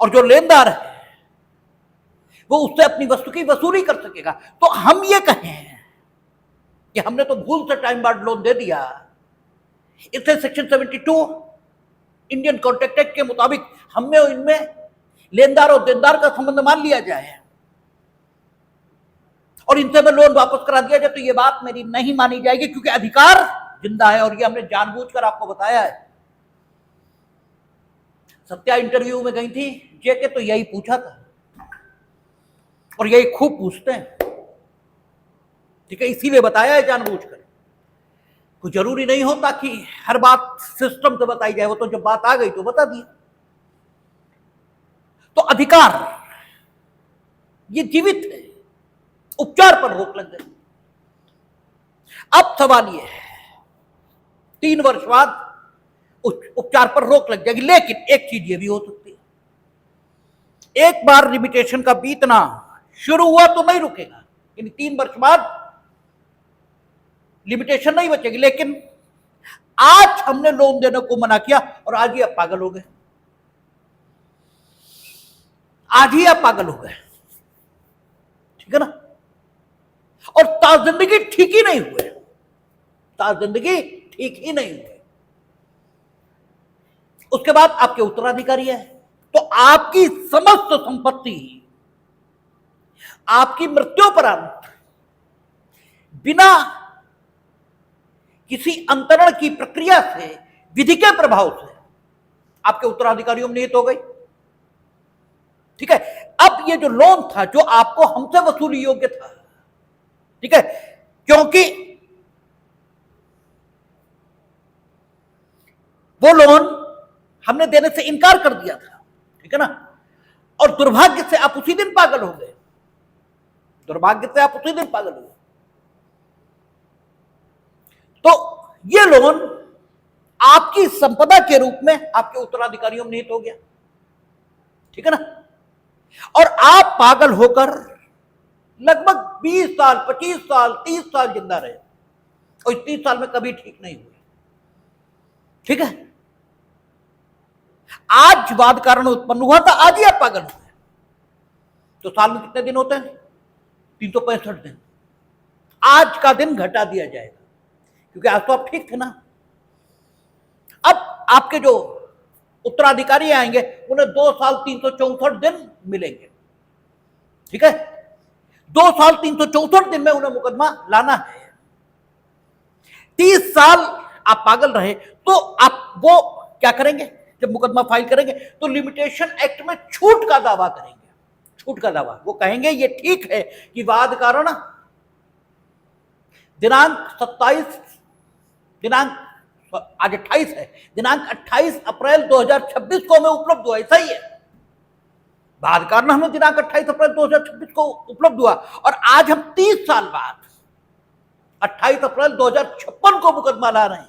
और जो लेनदार है वो उससे अपनी वस्तु की वसूली कर सकेगा। तो हम ये कहें कि हमने तो भूल से टाइम बार्ड लोन दे दिया, इससे सेक्शन 72 इंडियन कॉन्ट्रैक्ट एक्ट के मुताबिक हमें और इनमें लेनदार और देनदार का संबंध मान लिया जाए और इनसे मैं लोन वापस करा दिया जाए, तो ये बात मेरी नहीं मानी जाएगी, क्योंकि अधिकार जिंदा है। और ये हमने जानबूझकर आपको बताया है। सत्या इंटरव्यू में गई थी जेके, तो यही पूछा था और यही खूब पूछते हैं, ठीक है, इसीलिए बताया है जानबूझकर। कोई जरूरी नहीं होता कि हर बात सिस्टम से बताई जाए, वो तो जब बात आ गई तो बता दी। तो अधिकार ये जीवित है, उपचार पर रोक लग गई। अब सवाल ये है, 3 वर्ष बाद उपचार पर रोक लग जाएगी, लेकिन एक चीज ये भी हो सकती है, एक बार लिमिटेशन का बीतना शुरू हुआ तो नहीं रुकेगा, यानी 3 वर्ष बाद लिमिटेशन नहीं बचेगी। लेकिन आज हमने लोन देने को मना किया और आज ही आप पागल हो गए, आज ही आप पागल हो गए, ठीक है ना। और ताजिंदगी ठीक ही नहीं हुए, ताजिंदगी ठीक ही नहीं हुए। उसके बाद आपके उत्तराधिकारी है, तो आपकी समस्त संपत्ति आपकी मृत्युपरांत बिना किसी अंतरण की प्रक्रिया से, विधि के प्रभाव से आपके उत्तराधिकारियों में निहित हो गई, ठीक है। अब ये जो लोन था जो आपको हमसे वसूली योग्य था, ठीक है, क्योंकि वो लोन हमने देने से इनकार कर दिया था, ठीक है ना, और दुर्भाग्य से आप उसी दिन पागल हो गए, दुर्भाग्य से आप उसी दिन पागल हो गए। तो ये लोन आपकी संपदा के रूप में आपके उत्तराधिकारियों में निहित हो गया, ठीक है ना। और आप पागल होकर लगभग 20 साल, 25 साल, 30 साल जिंदा रहे और इस 30 साल में कभी ठीक नहीं हुए, ठीक है। आज वाद कारण उत्पन्न हुआ था, आज ही आप पागल हो गए। तो साल में कितने दिन होते हैं? 365 दिन। आज का दिन घटा दिया जाएगा, क्योंकि आज तो आप ठीक थे ना। अब आपके जो उत्तराधिकारी आएंगे उन्हें 2 साल 364 दिन मिलेंगे, ठीक है। 2 साल 364 दिन में उन्हें मुकदमा लाना है। 30 साल आप पागल रहे तो आप वो क्या करेंगे? जब मुकदमा फाइल करेंगे तो लिमिटेशन एक्ट में छूट का दावा करेंगे, छूट का दावा। वो कहेंगे ये ठीक है कि वाद कारण दिनांक 27, दिनांक आज 28 है, दिनांक 28 अप्रैल 2026 को हमें उपलब्ध हुआ, ऐसा ही है। वाद कारण हमें दिनांक 28 अप्रैल 2026 को उपलब्ध हुआ और आज हम 30 साल बाद 28 अप्रैल 2056 को मुकदमा ला रहे हैं।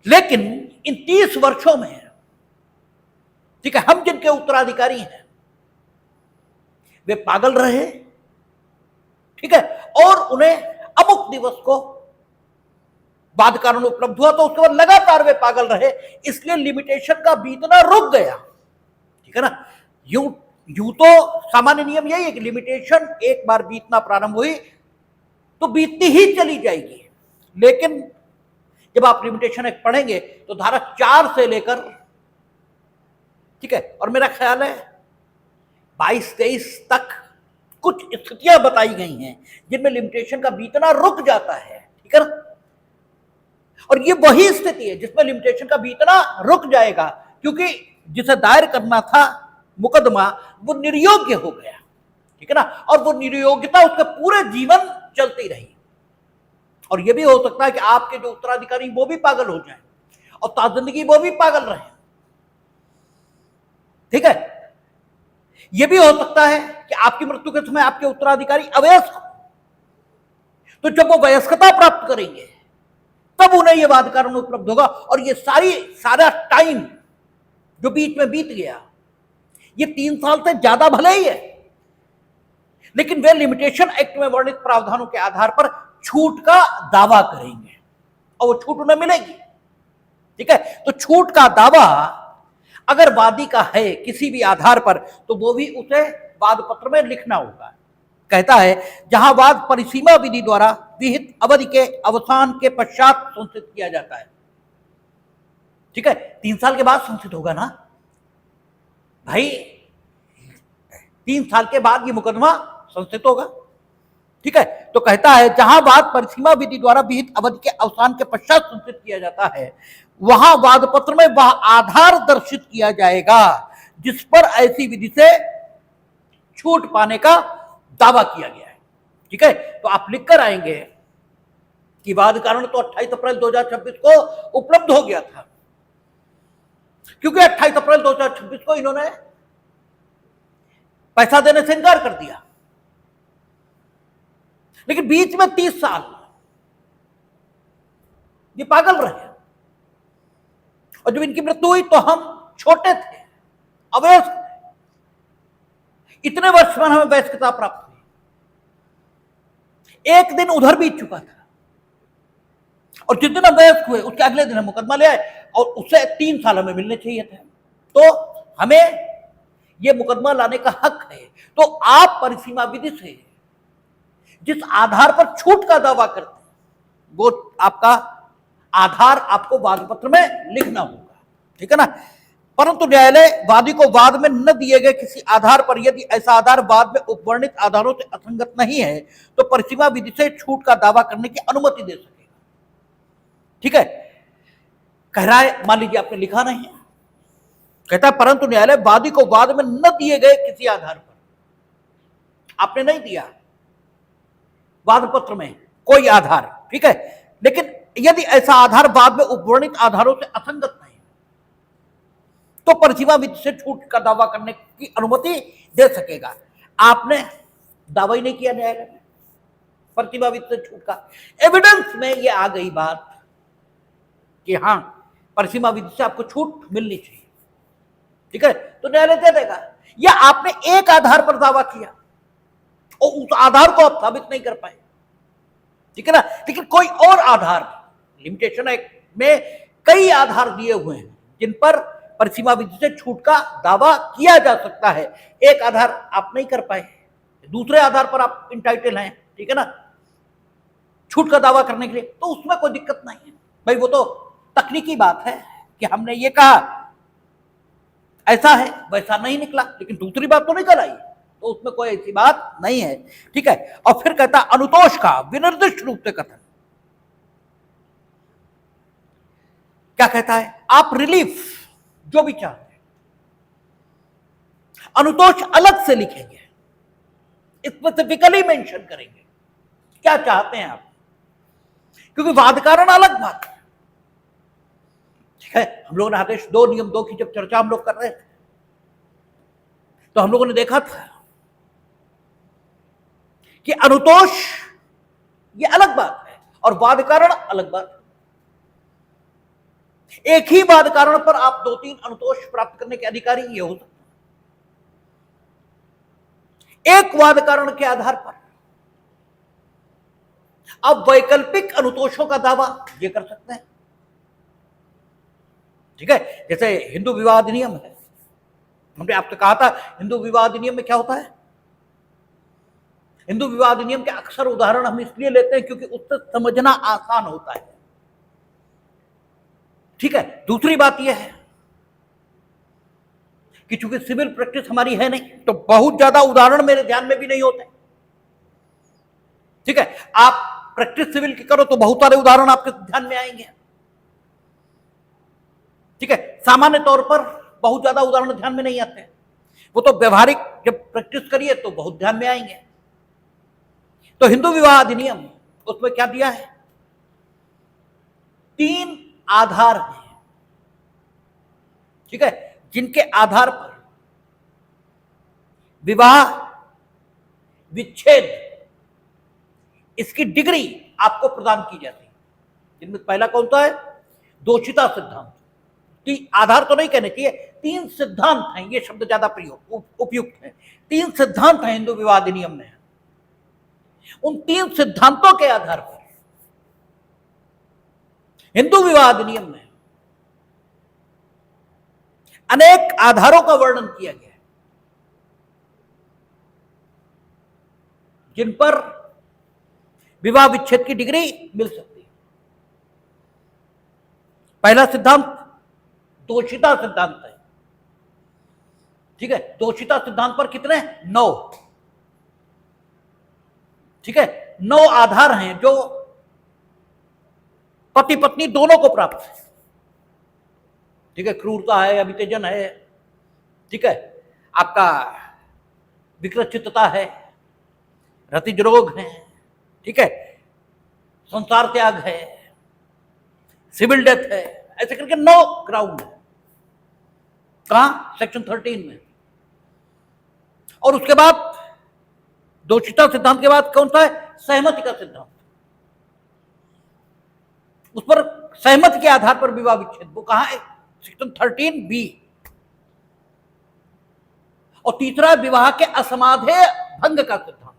लेकिन इन 30 वर्षों में, ठीक है, हम जिनके उत्तराधिकारी हैं वे पागल रहे, ठीक है, और उन्हें अमुक दिवस को वाद कारण उपलब्ध हुआ तो उसके बाद लगातार वे पागल रहे, इसलिए लिमिटेशन का बीतना रुक गया, ठीक है ना। यूं तो सामान्य नियम यही है कि लिमिटेशन एक बार बीतना प्रारंभ हुई तो बीतती ही चली जाएगी। लेकिन जब आप लिमिटेशन एक्ट पढ़ेंगे तो धारा 4 से लेकर, ठीक है, और मेरा ख्याल है 22-23 तक कुछ स्थितियां बताई गई हैं जिनमें लिमिटेशन का बीतना रुक जाता है, ठीक है ना। और ये वही स्थिति है जिसमें लिमिटेशन का बीतना रुक जाएगा क्योंकि जिसे दायर करना था मुकदमा वो निर्योग्य हो गया, ठीक है ना, और वो निर्योग्यता उसके पूरे जीवन चलती रही। और ये भी हो सकता है कि आपके जो उत्तराधिकारी वो भी पागल हो जाएं और ताजिंदगी वो भी पागल रहे, ठीक है। यह भी हो सकता है कि आपकी मृत्यु के समय आपके उत्तराधिकारी अवयस्क हो, तो जब वो वयस्कता प्राप्त करेंगे तब उन्हें यह वाद कारण उपलब्ध होगा। और ये सारा टाइम जो बीच में बीत गया, ये 3 साल से ज्यादा भले ही है, लेकिन वे लिमिटेशन एक्ट में वर्णित प्रावधानों के आधार पर छूट का दावा करेंगे और वो छूट उन्हें मिलेगी, ठीक है। तो छूट का दावा अगर वादी का है किसी भी आधार पर, तो वो भी उसे वाद पत्र में लिखना होगा। कहता है जहां वाद परिसीमा विधि द्वारा विहित अवधि के अवसान के पश्चात संस्थित किया जाता है, ठीक है। 3 साल के बाद संस्थित होगा ना भाई, 3 साल के बाद ये मुकदमा संस्थित होगा, ठीक है। तो कहता है जहां वाद परिसीमा विधि द्वारा विहित अवधि के अवसान के पश्चात संस्थित किया जाता है, वहां वाद पत्र में वह आधार दर्शित किया जाएगा जिस पर ऐसी विधि से छूट पाने का दावा किया गया है, ठीक है। तो आप लिख कर आएंगे कि वाद कारण तो 28 अप्रैल 2026 को उपलब्ध हो गया था, क्योंकि 28 अप्रैल 2026 को इन्होंने पैसा देने से इनकार कर दिया, लेकिन बीच में 30 साल ये पागल रहे, और जब इनकी मृत्यु हुई तो हम छोटे थे, अवयस्क, इतने वर्ष में हमें वयस्कता प्राप्त हुई, एक दिन उधर बीत चुका था, और जिस दिन हम वयस्क हुए उसके अगले दिन हम मुकदमा ले आए, और उससे 3 साल हमें मिलने चाहिए थे, तो हमें यह मुकदमा लाने का हक है। तो आप परिसीमा विधि से जिस आधार पर छूट का दावा करते हैं, वो आपका आधार आपको वाद पत्र में लिखना होगा, ठीक है ना। परंतु न्यायालय वादी को वाद में न दिए गए किसी आधार पर यदि ऐसा आधार वाद में उपवर्णित आधारों से असंगत नहीं है, तो परिसीमा विधि से छूट का दावा करने की अनुमति दे सकेगा, ठीक है। कह रहा है, मान लीजिए आपने लिखा नहीं है, कहता है परंतु न्यायालय वादी को वाद में न दिए गए किसी आधार पर, आपने नहीं दिया वाद पत्र में कोई आधार, ठीक है, लेकिन यदि ऐसा आधार वाद में उपवर्णित आधारों से असंगत नहीं, तो परिसीमा विधि से छूट का दावा करने की अनुमति दे सकेगा। आपने दावा ही नहीं किया न्यायालय में परिसीमा विधि से छूट का। एविडेंस में यह आ गई बात कि हां परिसीमा विधि से आपको छूट मिलनी चाहिए, ठीक है, तो न्यायालय दे देगा। या आपने एक आधार पर दावा किया और उस आधार को आप साबित नहीं कर पाए, ठीक है ना, लेकिन कोई और आधार, लिमिटेशन एक्ट में कई आधार दिए हुए हैं जिन पर परिसीमा विधि से छूट का दावा किया जा सकता है, एक आधार आप नहीं कर पाए, दूसरे आधार पर आप इंटाइटल हैं, ठीक है ना, छूट का दावा करने के लिए, तो उसमें कोई दिक्कत नहीं है भाई। वो तो तकनीकी बात है कि हमने ये कहा ऐसा है वैसा नहीं निकला, लेकिन दूसरी बात तो निकल आई, तो उसमें कोई ऐसी बात नहीं है, ठीक है। और फिर कहता अनुतोष का विनिर्दिष्ट रूप से कथन, क्या कहता है, आप रिलीफ जो भी चाहते हैं अनुतोष अलग से लिखेंगे, स्पेसिफिकली मेंशन करेंगे क्या चाहते हैं आप, क्योंकि वाद कारण अलग बात है, ठीक है। हम लोगों ने आदेश 2 नियम 2 की जब चर्चा हम लोग कर रहे थे, तो हम लोगों ने देखा था कि अनुतोष ये अलग बात है और वाद कारण अलग बात है। एक ही वाद कारण पर आप 2-3 अनुतोष प्राप्त करने के अधिकारी ये हो सकते हैं। एक वाद कारण के आधार पर आप वैकल्पिक अनुतोषों का दावा ये कर सकते हैं, ठीक है। जैसे हिंदू विवाह अधिनियम है, हमने आपसे कहा था हिंदू विवाह अधिनियम में क्या होता है। हिंदू विवाह अधिनियम के अक्सर उदाहरण हम इसलिए लेते हैं क्योंकि उससे समझना आसान होता है, ठीक है। दूसरी बात यह है कि चूंकि सिविल प्रैक्टिस हमारी है नहीं, तो बहुत ज्यादा उदाहरण मेरे ध्यान में भी नहीं होते, ठीक है। आप प्रैक्टिस सिविल की करो तो बहुत सारे उदाहरण आपके ध्यान में आएंगे, ठीक है। सामान्य तौर पर बहुत ज्यादा उदाहरण ध्यान में नहीं आते, वो तो व्यवहारिक जब प्रैक्टिस करिए तो बहुत ध्यान में आएंगे। तो हिंदू विवाह अधिनियम, उसमें क्या दिया है? 3 आधार हैं, ठीक है, जिनके आधार पर विवाह विच्छेद इसकी डिग्री आपको प्रदान की जाती है। जिनमें पहला कौन सा है? दोषिता सिद्धांत। आधार तो नहीं कहने चाहिए, 3 सिद्धांत हैं, ये शब्द ज्यादा उपयुक्त है। 3 सिद्धांत हैं हिंदू विवाह अधिनियम में। उन 3 सिद्धांतों के आधार पर हिंदू विवाह अधिनियम में अनेक आधारों का वर्णन किया गया है, जिन पर विवाह विच्छेद की डिग्री मिल सकती है। पहला सिद्धांत दोषिता सिद्धांत है, ठीक है। दोषिता सिद्धांत पर कितने? 9, ठीक है। 9 आधार हैं जो पति पत्नी दोनों को प्राप्त है, ठीक है। क्रूरता है, अभितेजन है, ठीक है, आपका विकृतचित्तता है, रतिज रोग है, ठीक है, संसार त्याग है, सिविल डेथ है, ऐसे करके 9 ग्राउंड है। कहां? सेक्शन 13 में। और उसके बाद दोषिता सिद्धांत के बाद कौन सा है? सहमति का सिद्धांत। उस पर सहमति के आधार पर विवाह विच्छेद, वो कहां है? Section 13B। और तीसरा विवाह के असमाधेय भंग का सिद्धांत,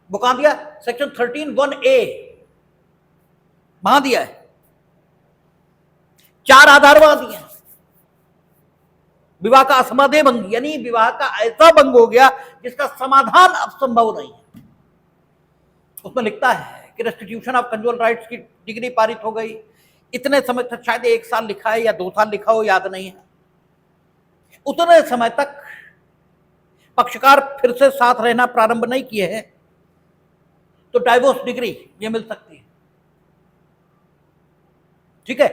वो कहां दिया? सेक्शन 13(1)A वहां दिया है। 4 आधार वहां दिए हैं। विवाह का असमाधेय भंग, यानी विवाह का ऐसा भंग हो गया जिसका समाधान अब संभव नहीं है। उसमें लिखता है कि रेस्टिट्यूशन ऑफ कंजुगल राइट्स की डिग्री पारित हो गई। इतने समय तक, शायद 1 साल लिखा है या 2 साल लिखा हो, याद नहीं है। उतने समय तक पक्षकार फिर से साथ रहना प्रारंभ नहीं किए हैं तो डाइवोर्स डिग्री ये मिल सकती है, ठीक है।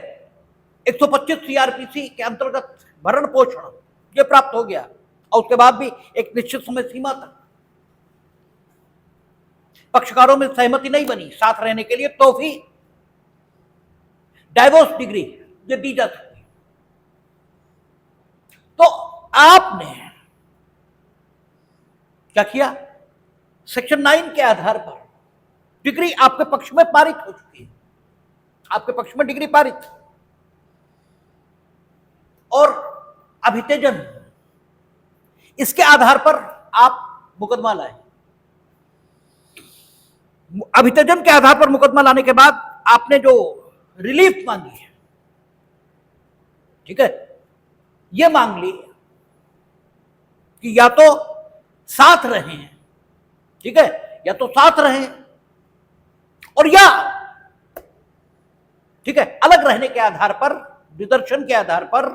125 सीआरपीसी के अंतर्गत भरण पोषण ये प्राप्त हो गया, और उसके बाद भी एक निश्चित समय सीमा तक पक्षकारों में सहमति नहीं बनी साथ रहने के लिए, तो भी डाइवोर्स डिग्री ये दी जा सकती है। तो आपने क्या किया? सेक्शन 9 के आधार पर डिग्री आपके पक्ष में पारित हो चुकी है, आपके पक्ष में डिग्री पारित। और अभितेजन, इसके आधार पर आप मुकदमा लाए। अभितेजन के आधार पर मुकदमा लाने के बाद आपने जो रिलीफ मांगी है, ठीक है, यह मांग ली कि या तो साथ रहें, ठीक है, या तो साथ रहें, और या, ठीक है, अलग रहने के आधार पर, निदर्शन के आधार पर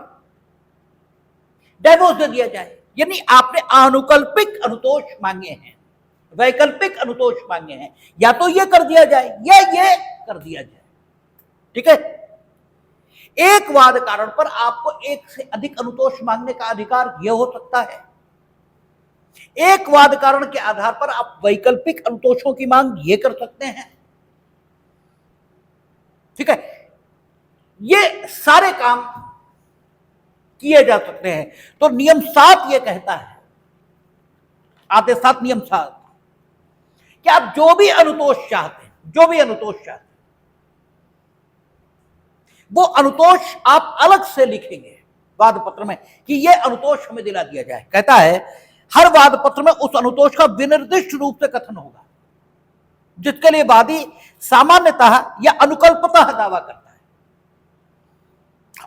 डाइवोर्स दे दिया जाए। यानी आपने अनुकल्पिक अनुतोष मांगे हैं, वैकल्पिक अनुतोष मांगे हैं, या तो ये कर दिया जाए या ये कर दिया जाए, ठीक है। एक वाद कारण पर आपको 1 से अधिक अनुतोष मांगने का अधिकार यह हो सकता है। एक वाद कारण के आधार पर आप वैकल्पिक अनुतोषों की मांग ये कर सकते हैं, ठीक है। ये सारे काम किए जा सकते हैं। तो नियम 7 ये कहता है, आदेश 7 नियम 7, कि आप जो भी अनुतोष चाहते हैं, जो भी अनुतोष चाहते हैं, वो अनुतोष आप अलग से लिखेंगे वाद पत्र में कि ये अनुतोष हमें दिला दिया जाए। कहता है हर वाद पत्र में उस अनुतोष का विनिर्दिष्ट रूप से कथन होगा जिसके लिए वादी सामान्यतः या अनुकल्पतः दावा करता है,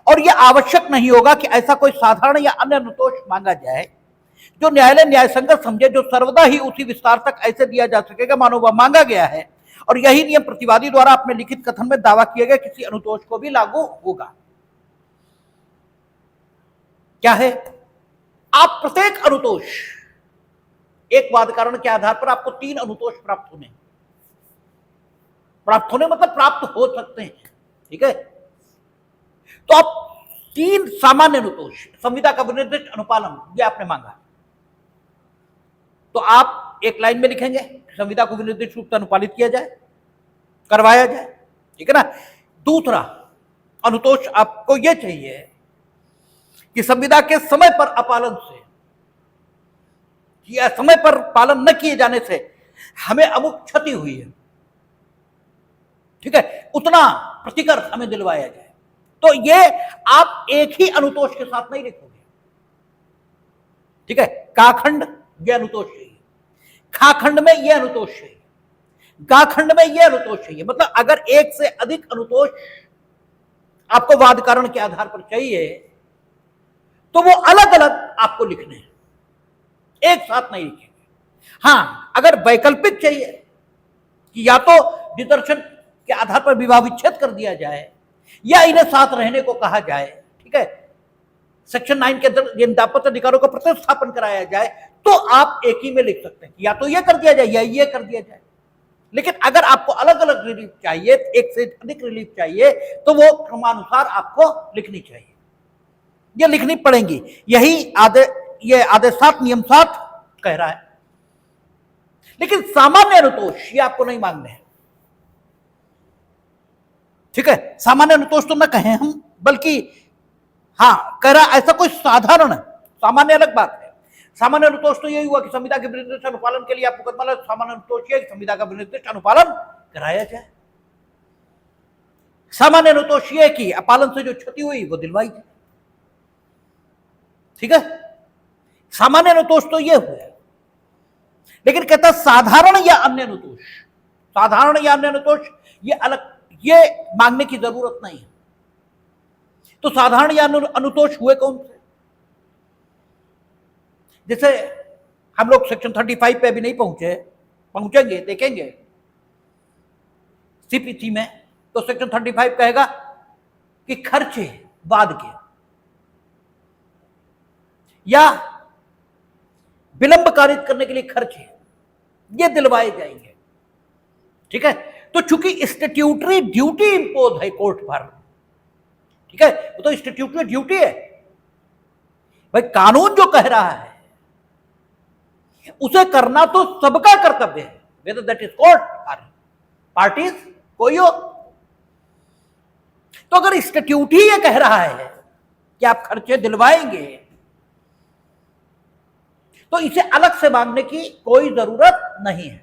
और यह आवश्यक नहीं होगा कि ऐसा कोई साधारण या अन्य अनुतोष मांगा जाए जो न्यायालय न्यायसंगत समझे, जो सर्वदा ही उसी विस्तार तक ऐसे दिया जा सकेगा मानो वह मांगा गया है, और यही नियम प्रतिवादी द्वारा अपने लिखित कथन में दावा किए गए किसी अनुतोष को भी लागू होगा। क्या है? आप प्रत्येक अनुतोष, एक वाद कारण के आधार पर आपको 3 अनुतोष प्राप्त होने मतलब प्राप्त हो सकते हैं, ठीक है। तो अब 3 सामान्य अनुतोष, संविदा का विनिर्दिष्ट अनुपालन, ये आपने मांगा, तो आप एक लाइन में लिखेंगे संविदा को विनिर्दिष्ट रूप से अनुपालित किया जाए, करवाया जाए, ठीक है ना। दूसरा अनुतोष आपको यह चाहिए कि संविदा के समय पर अपालन से या समय पर पालन न किए जाने से हमें अमुक क्षति हुई है, ठीक है, उतना प्रतिकर हमें दिलवाया जाए। तो ये आप एक ही अनुतोष के साथ नहीं लिखोगे, ठीक है। काखंड यह अनुतोष चाहिए, खाखंड में यह अनुतोष चाहिए, गाखंड में यह अनुतोष चाहिए। मतलब अगर एक से अधिक अनुतोष आपको वाद कारण के आधार पर चाहिए तो वो अलग अलग आपको लिखने हैं, एक साथ नहीं लिखेंगे। हां, अगर वैकल्पिक चाहिए कि या तो निदर्शन के आधार पर विवाह विच्छेद कर दिया जाए या इन्हें साथ रहने को कहा जाए, ठीक है, सेक्शन 9 के अंदर दाम्पत्य अधिकारों का प्रतिस्थापन कराया जाए, तो आप एक ही में लिख सकते हैं, या तो यह कर दिया जाए या ये कर दिया जाए। लेकिन अगर आपको अलग अलग रिलीफ चाहिए, एक से अधिक रिलीफ चाहिए, तो वो क्रमानुसार आपको लिखनी चाहिए, ये लिखनी पड़ेंगी। यही ये आदेश 7 नियम 7 कह रहा है। लेकिन सामान्य अनुतोष ये आपको नहीं मांगने हैं, ठीक है। सामान्य अनुतोष तो न कहें हम, बल्कि हां कह रहा ऐसा कोई साधारण, सामान्य अलग बात है। सामान्य अनुतोष तो यही हुआ कि संविदा के विनिर्दिष्ट अनुपालन के लिए आप मुकदमा लगा, सामान्य अनुतोष यह संविदा का विनिर्दिष्ट अनुपालन कराया जाए। सामान्य अनुतोष यह कि अपालन से जो क्षति हुई वो दिलवाई जाए, ठीक है। सामान्य अनुतोष तो यह हुआ, लेकिन कहता साधारण या अन्य अनुतोष, साधारण या अन्य अनुतोष ये अलग, ये मांगने की जरूरत नहीं है। तो साधारण या अनुतोष हुए कौन से? जैसे हम लोग सेक्शन 35 पे अभी नहीं पहुंचेंगे, देखेंगे सीपीसी में। तो सेक्शन 35 कहेगा कि खर्चे बाद के या विलंब कारित करने के लिए खर्चे ये दिलवाए जाएंगे, ठीक है। तो चूंकि स्टैट्यूटरी ड्यूटी इंपोज है कोर्ट पर, ठीक है, वो तो स्टैट्यूटरी ड्यूटी है भाई। कानून जो कह रहा है उसे करना तो सबका कर्तव्य है, वेदर दैट इज कोर्ट और पार्टीज कोई हो। तो अगर स्टैट्यूट ही ये कह रहा है कि आप खर्चे दिलवाएंगे, तो इसे अलग से मांगने की कोई जरूरत नहीं है,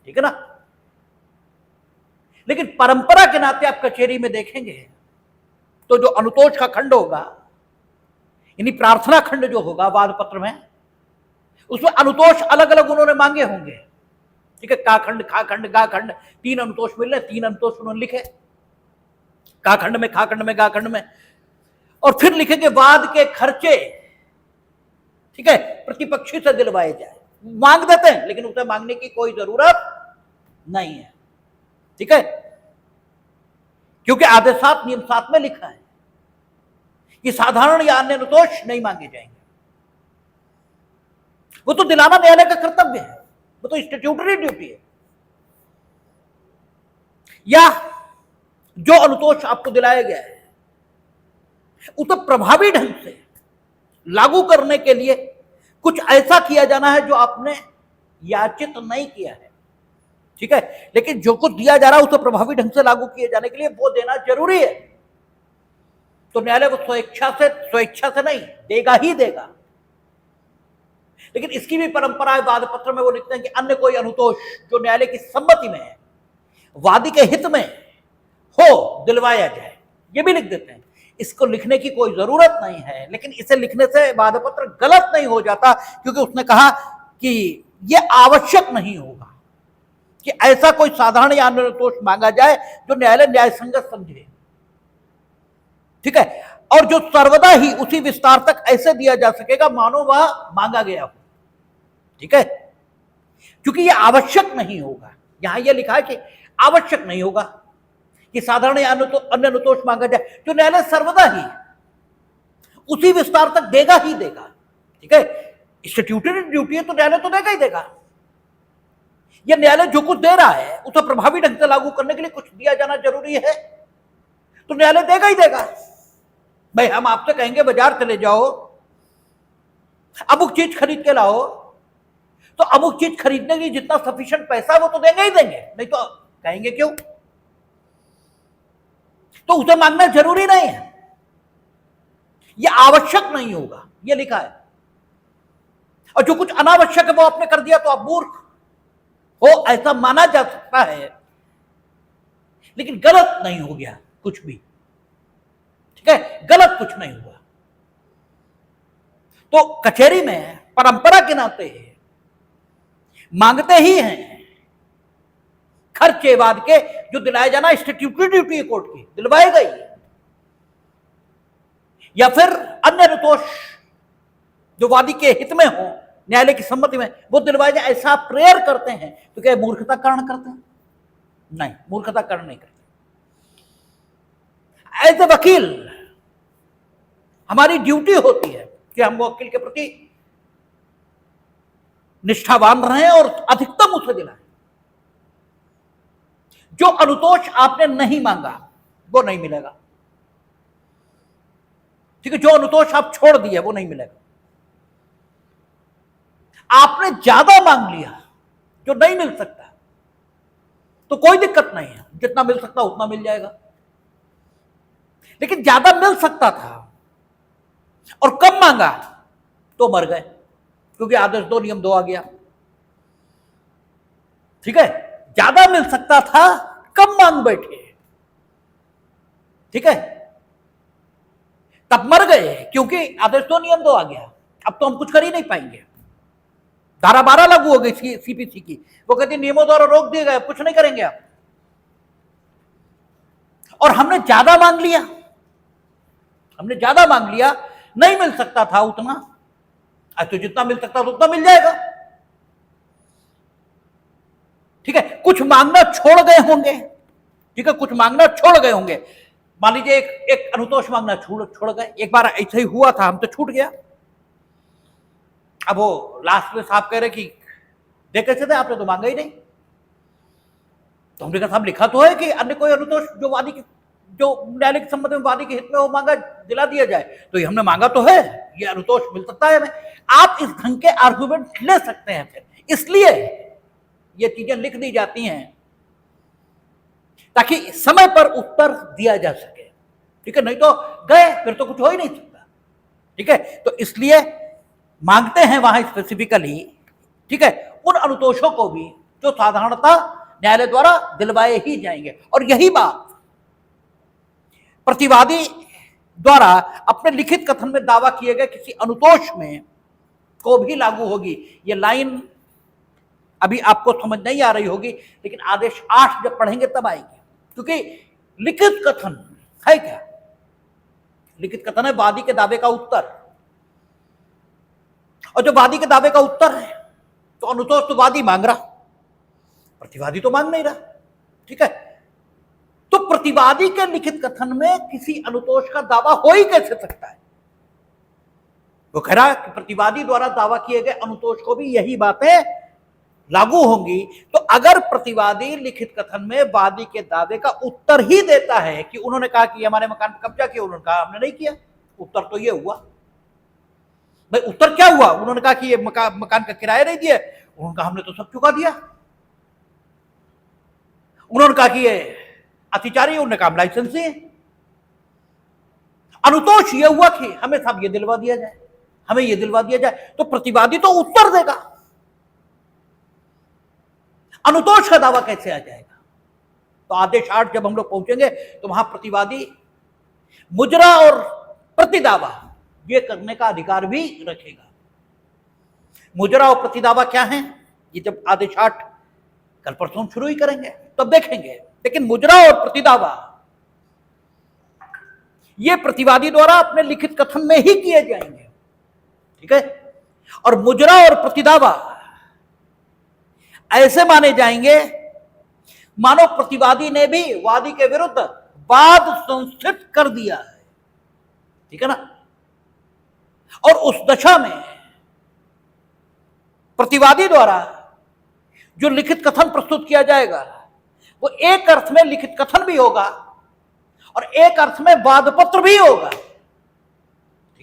ठीक है ना। लेकिन परंपरा के नाते आप कचहरी में देखेंगे तो जो अनुतोष का खंड होगा, यानी प्रार्थना खंड जो होगा वाद पत्र में, उसमें अनुतोष अलग अलग उन्होंने मांगे होंगे, ठीक है। काखंड, खाखंड, गाखंड, 3 अनुतोष मिल रहे, 3 अनुतोष उन्होंने लिखे, काखंड में, खाखंड में, गाखंड में। और फिर लिखेंगे वाद के खर्चे, ठीक है, प्रतिपक्षी से दिलवाए जाए। मांग देते हैं, लेकिन उसे मांगने की कोई जरूरत नहीं है, ठीक है, क्योंकि आदेश 7 नियम 7 में लिखा है कि साधारण या अन्य अनुतोष नहीं मांगे जाएंगे। वो तो दिलाना न्यायालय का कर्तव्य है, वो तो स्टैट्यूटरी ड्यूटी है। या जो अनुतोष आपको दिलाया गया है उसे प्रभावी ढंग से लागू करने के लिए कुछ ऐसा किया जाना है जो आपने याचित नहीं किया है, ठीक है। लेकिन जो कुछ दिया जा रहा है उसे प्रभावी ढंग से लागू किए जाने के लिए वो देना जरूरी है। तो न्यायालय वो स्वेच्छा से नहीं देगा ही देगा। लेकिन इसकी भी परंपरा है, वाद पत्र में वो लिखते हैं कि अन्य कोई अनुतोष जो न्यायालय की सम्मति में है, वादी के हित में हो, दिलवाया जाए, ये भी लिख देते हैं। इसको लिखने की कोई जरूरत नहीं है, लेकिन इसे लिखने से वाद पत्र गलत नहीं हो जाता, क्योंकि उसने कहा कि यह आवश्यक नहीं होगा कि ऐसा कोई साधारण या अन्य अनुतोष मांगा जाए जो न्यायालय न्याय संगत समझे, ठीक है, और जो सर्वदा ही उसी विस्तार तक ऐसे दिया जा सकेगा मानो वह मांगा गया हो, ठीक है। क्योंकि यह आवश्यक नहीं होगा, यहां यह लिखा है कि आवश्यक नहीं होगा कि साधारण या अन्य अनुतोष मांगा जाए, जो न्यायालय सर्वदा ही उसी विस्तार तक देगा ही देगा, ठीक है। स्टैट्यूटरी ड्यूटी है तो न्यायालय तो देगा ही देगा। यह न्यायालय जो कुछ दे रहा है उसे प्रभावी ढंग से लागू करने के लिए कुछ दिया जाना जरूरी है, तो न्यायालय देगा ही देगा, भाई हम आपसे कहेंगे बाजार चले जाओ, अमुक चीज खरीद के लाओ, तो अमुक चीज खरीदने के लिए जितना सफिशिएंट पैसा वो तो देंगे ही देंगे, नहीं तो कहेंगे क्यों? तो उसे मांगना जरूरी नहीं है, यह आवश्यक नहीं होगा, यह लिखा है। और जो कुछ अनावश्यक है वो आपने कर दिया तो आप मूर्ख हो, ऐसा माना जा सकता है, लेकिन गलत नहीं हो गया कुछ भी, ठीक है, गलत कुछ नहीं हुआ। तो कचहरी में परंपरा के नाते मांगते ही हैं खर्चे बाद के जो दिलाए जाना स्टैट्यूटरी ड्यूटी है कोर्ट की, दिलवाए गई, या फिर अन्य अनुतोष जो वादी के हित में हो, न्यायालय की सम्मति में, वो दिलवाए जाए, ऐसा प्रेयर करते हैं। तो क्या मूर्खता कारण करते हैं? नहीं, मूर्खता कारण नहीं करते। एज ए वकील हमारी ड्यूटी होती है कि हम वकील के प्रति निष्ठावान रहें और अधिकतम उसे दिलाएं। जो अनुतोष आपने नहीं मांगा वो नहीं मिलेगा, ठीक है, जो अनुतोष आप छोड़ दिए वो नहीं मिलेगा। आपने ज्यादा मांग लिया जो नहीं मिल सकता तो कोई दिक्कत नहीं है, जितना मिल सकता उतना मिल जाएगा। लेकिन ज्यादा मिल सकता था और कम मांगा तो मर गए, क्योंकि आदेश 2 नियम 2 आ गया, ठीक है। ज्यादा मिल सकता था, कम मांग बैठे, ठीक है, तब मर गए, क्योंकि आदेश 2 नियम 2 आ गया। अब तो हम कुछ कर ही नहीं पाएंगे, धारा 12 लागू हो गई सीपीसी की, वो कहती नियमों द्वारा रोक दिए गए, कुछ नहीं करेंगे आप। और हमने ज्यादा मांग लिया, हमने ज्यादा मांग लिया, नहीं मिल सकता था उतना, तो जितना मिल सकता था उतना मिल जाएगा, ठीक है। कुछ मांगना छोड़ गए होंगे, ठीक है, कुछ मांगना छोड़ गए होंगे। मान लीजिए एक अनुतोष मांगना छोड़ गए, एक बार ऐसा ही हुआ था, हम तो छूट गया। अब वो लास्ट में साहब कह रहे कि देख कैसे थे, आपने तो मांगा ही नहीं। तो हमने कहा साहब लिखा तो है कि अन्य कोई अनुतोष जो वादी की, जो न्यायालय की सम्मति में वादी के हित में वो मांगा दिला दिया जाए, तो ये हमने मांगा तो है, ये अनुतोष मिल सकता है हमें। आप इस ढंग के आर्गुमेंट ले सकते हैं फिर, इसलिए ये चीजें लिख दी जाती हैं ताकि समय पर उत्तर दिया जा सके, ठीक है, नहीं तो गए फिर तो कुछ हो ही नहीं सकता, ठीक है। तो इसलिए मांगते हैं वहां स्पेसिफिकली, ठीक है, उन अनुतोषों को भी जो साधारणतः न्यायालय द्वारा दिलवाए ही जाएंगे। और यही बात प्रतिवादी द्वारा अपने लिखित कथन में दावा किए गए किसी अनुतोष में को भी लागू होगी। ये लाइन अभी आपको समझ नहीं आ रही होगी, लेकिन आदेश 8 जब पढ़ेंगे तब आएगी, क्योंकि लिखित कथन है क्या? लिखित कथन है वादी के दावे का उत्तर, और जो वादी के दावे का उत्तर है तो अनुतोष तो वादी मांग रहा, प्रतिवादी तो मांग नहीं रहा, ठीक है। तो प्रतिवादी के लिखित कथन में किसी अनुतोष का दावा हो ही कैसे सकता है? वो कह रहा कि प्रतिवादी द्वारा दावा किए गए अनुतोष को भी यही बातें लागू होंगी। तो अगर प्रतिवादी लिखित कथन में वादी के दावे का उत्तर ही देता है कि उन्होंने कहा कि हमारे मकान पर कब्जा किया, उन्होंने कहा हमने नहीं किया, उत्तर तो ये हुआ। भाई उत्तर क्या हुआ? उन्होंने कहा कि ये मकान का किराया नहीं दिया, उन्होंने कहा हमने तो सब चुका दिया। उन्होंने कहा कि ये अतिचारी, उन्होंने कहा लाइसेंस है। अनुतोष ये हुआ कि हमें सब ये दिलवा दिया जाए, हमें ये दिलवा दिया जाए, तो प्रतिवादी तो उत्तर देगा, अनुतोष का दावा कैसे आ जाएगा? तो आदेश 8 जब हम लोग पहुंचेंगे तो वहां प्रतिवादी मुजरा और प्रतिदावा ये करने का अधिकार भी रखेगा। मुजरा और प्रतिदावा क्या है, ये जब आदेश 8 कल परसों शुरू ही करेंगे तब देखेंगे। लेकिन मुजरा और प्रतिदावा ये प्रतिवादी द्वारा अपने लिखित कथन में ही किए जाएंगे, ठीक है। और मुजरा और प्रतिदावा ऐसे माने जाएंगे मानो प्रतिवादी ने भी वादी के विरुद्ध वाद संस्थित कर दिया है, ठीक है ना। और उस दशा में प्रतिवादी द्वारा जो लिखित कथन प्रस्तुत किया जाएगा वो एक अर्थ में लिखित कथन भी होगा और एक अर्थ में वाद पत्र भी होगा,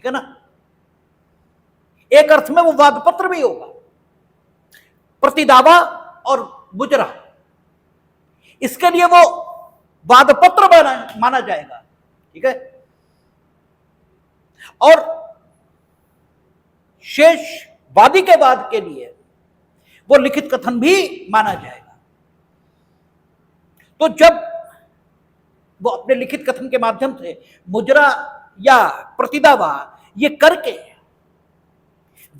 ठीक है ना। एक अर्थ में वो वाद पत्र भी होगा, प्रतिदावा और मुजरा, इसके लिए वो वाद पत्र माना जाएगा, ठीक है। और शेष वादी के वाद के लिए वो लिखित कथन भी माना जाएगा। तो जब वो अपने लिखित कथन के माध्यम से मुजरा या प्रतिदावा ये करके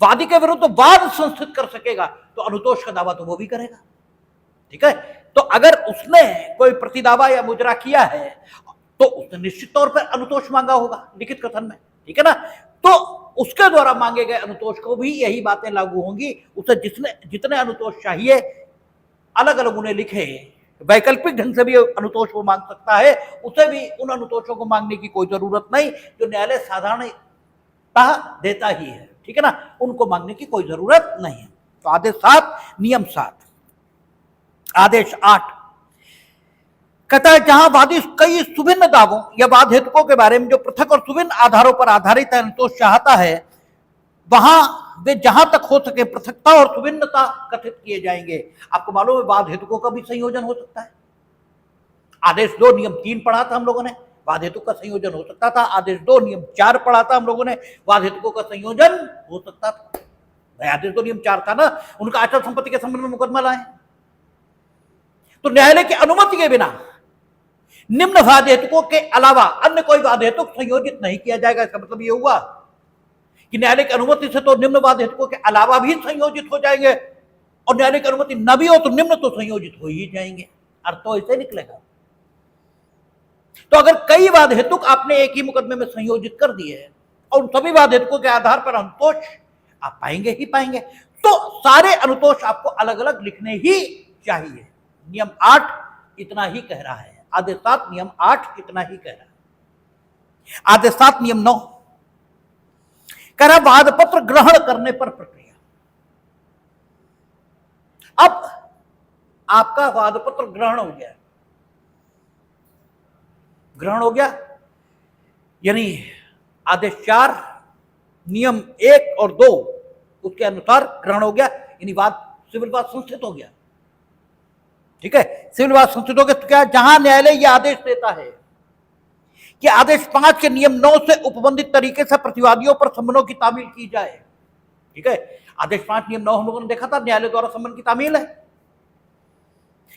वादी के विरुद्ध वाद संस्थित कर सकेगा तो अनुतोष का दावा तो वो भी करेगा, ठीक है। तो अगर उसने कोई प्रतिदावा या मुजरा किया है तो उसने निश्चित तौर पर अनुतोष मांगा होगा लिखित कथन में, ठीक है ना। तो उसके द्वारा मांगे गए अनुतोष को भी यही बातें लागू होंगी। उसे जितने अनुतोष चाहिए अलग अलग उन्हें लिखे, वैकल्पिक ढंग से भी अनुतोष वो मांग सकता है, उसे भी उन अनुतोषों को मांगने की कोई जरूरत नहीं जो न्यायालय साधारणतः देता ही है, ठीक है ना, उनको मांगने की कोई जरूरत नहीं है। तो आदेश 7 नियम 7। आदेश 8 कहता है जहां वादी कई सुभिन्न दावों या वाद हेतुकों के बारे में जो पृथक और सुभिन्न आधारों पर आधारित अनुतोष चाहता है वहां वे जहां तक हो सके पृथकता और सुभिन्नता कथित किए जाएंगे। आपको मालूम है वाद हेतुकों का भी संयोजन हो सकता है। आदेश 2 नियम 3 पढ़ा था हम लोगों ने, वाद हेतुक का संयोजन हो सकता था। आदेश 2 नियम 4 पढ़ा था हम लोगों ने, वाद हेतुकों का संयोजन हो सकता था। आदेश 2 नियम 4 था ना, उनका अचल संपत्ति के संबंध में मुकदमा लाए तो न्यायालय की अनुमति के बिना निम्न वाद हेतुकों के अलावा अन्य कोई वाद हेतुक संयोजित नहीं किया जाएगा। इसका मतलब यह हुआ कि न्यायालय की अनुमति से तो निम्न वाद हेतुकों के अलावा भी संयोजित हो जाएंगे और न्यायालय की अनुमति न भी हो तो निम्न तो संयोजित हो ही जाएंगे। अर्थ तो ऐसे निकलेगा। तो अगर कई वाद हेतुक आपने एक ही मुकदमे में संयोजित कर दिए और उन सभी वाद हेतुकों के आधार पर अनुतोष आप पाएंगे ही पाएंगे, तो सारे अनुतोष आपको अलग अलग लिखने ही चाहिए। नियम 8 इतना ही कह रहा है। आदेश 7 नियम 8 इतना ही कह रहा है। आदेश 7 नियम 9 कह रहा वाद पत्र ग्रहण करने पर प्रक्रिया। अब आपका वाद पत्र ग्रहण हो गया, यानी आदेश 4 नियम 1 और 2 उसके अनुसार ग्रहण हो गया, यानी वाद सिविल वाद संस्थित हो गया, ठीक है। सिविल वाद संस्थित हो गया तो क्या, जहां न्यायालय यह आदेश देता है कि आदेश 5 के नियम 9 से उपबंधित तरीके से प्रतिवादियों पर समनों की तामील की जाए, ठीक है। आदेश 5 नियम 9 हम लोगों ने देखा था, न्यायालय द्वारा समन की तामील है।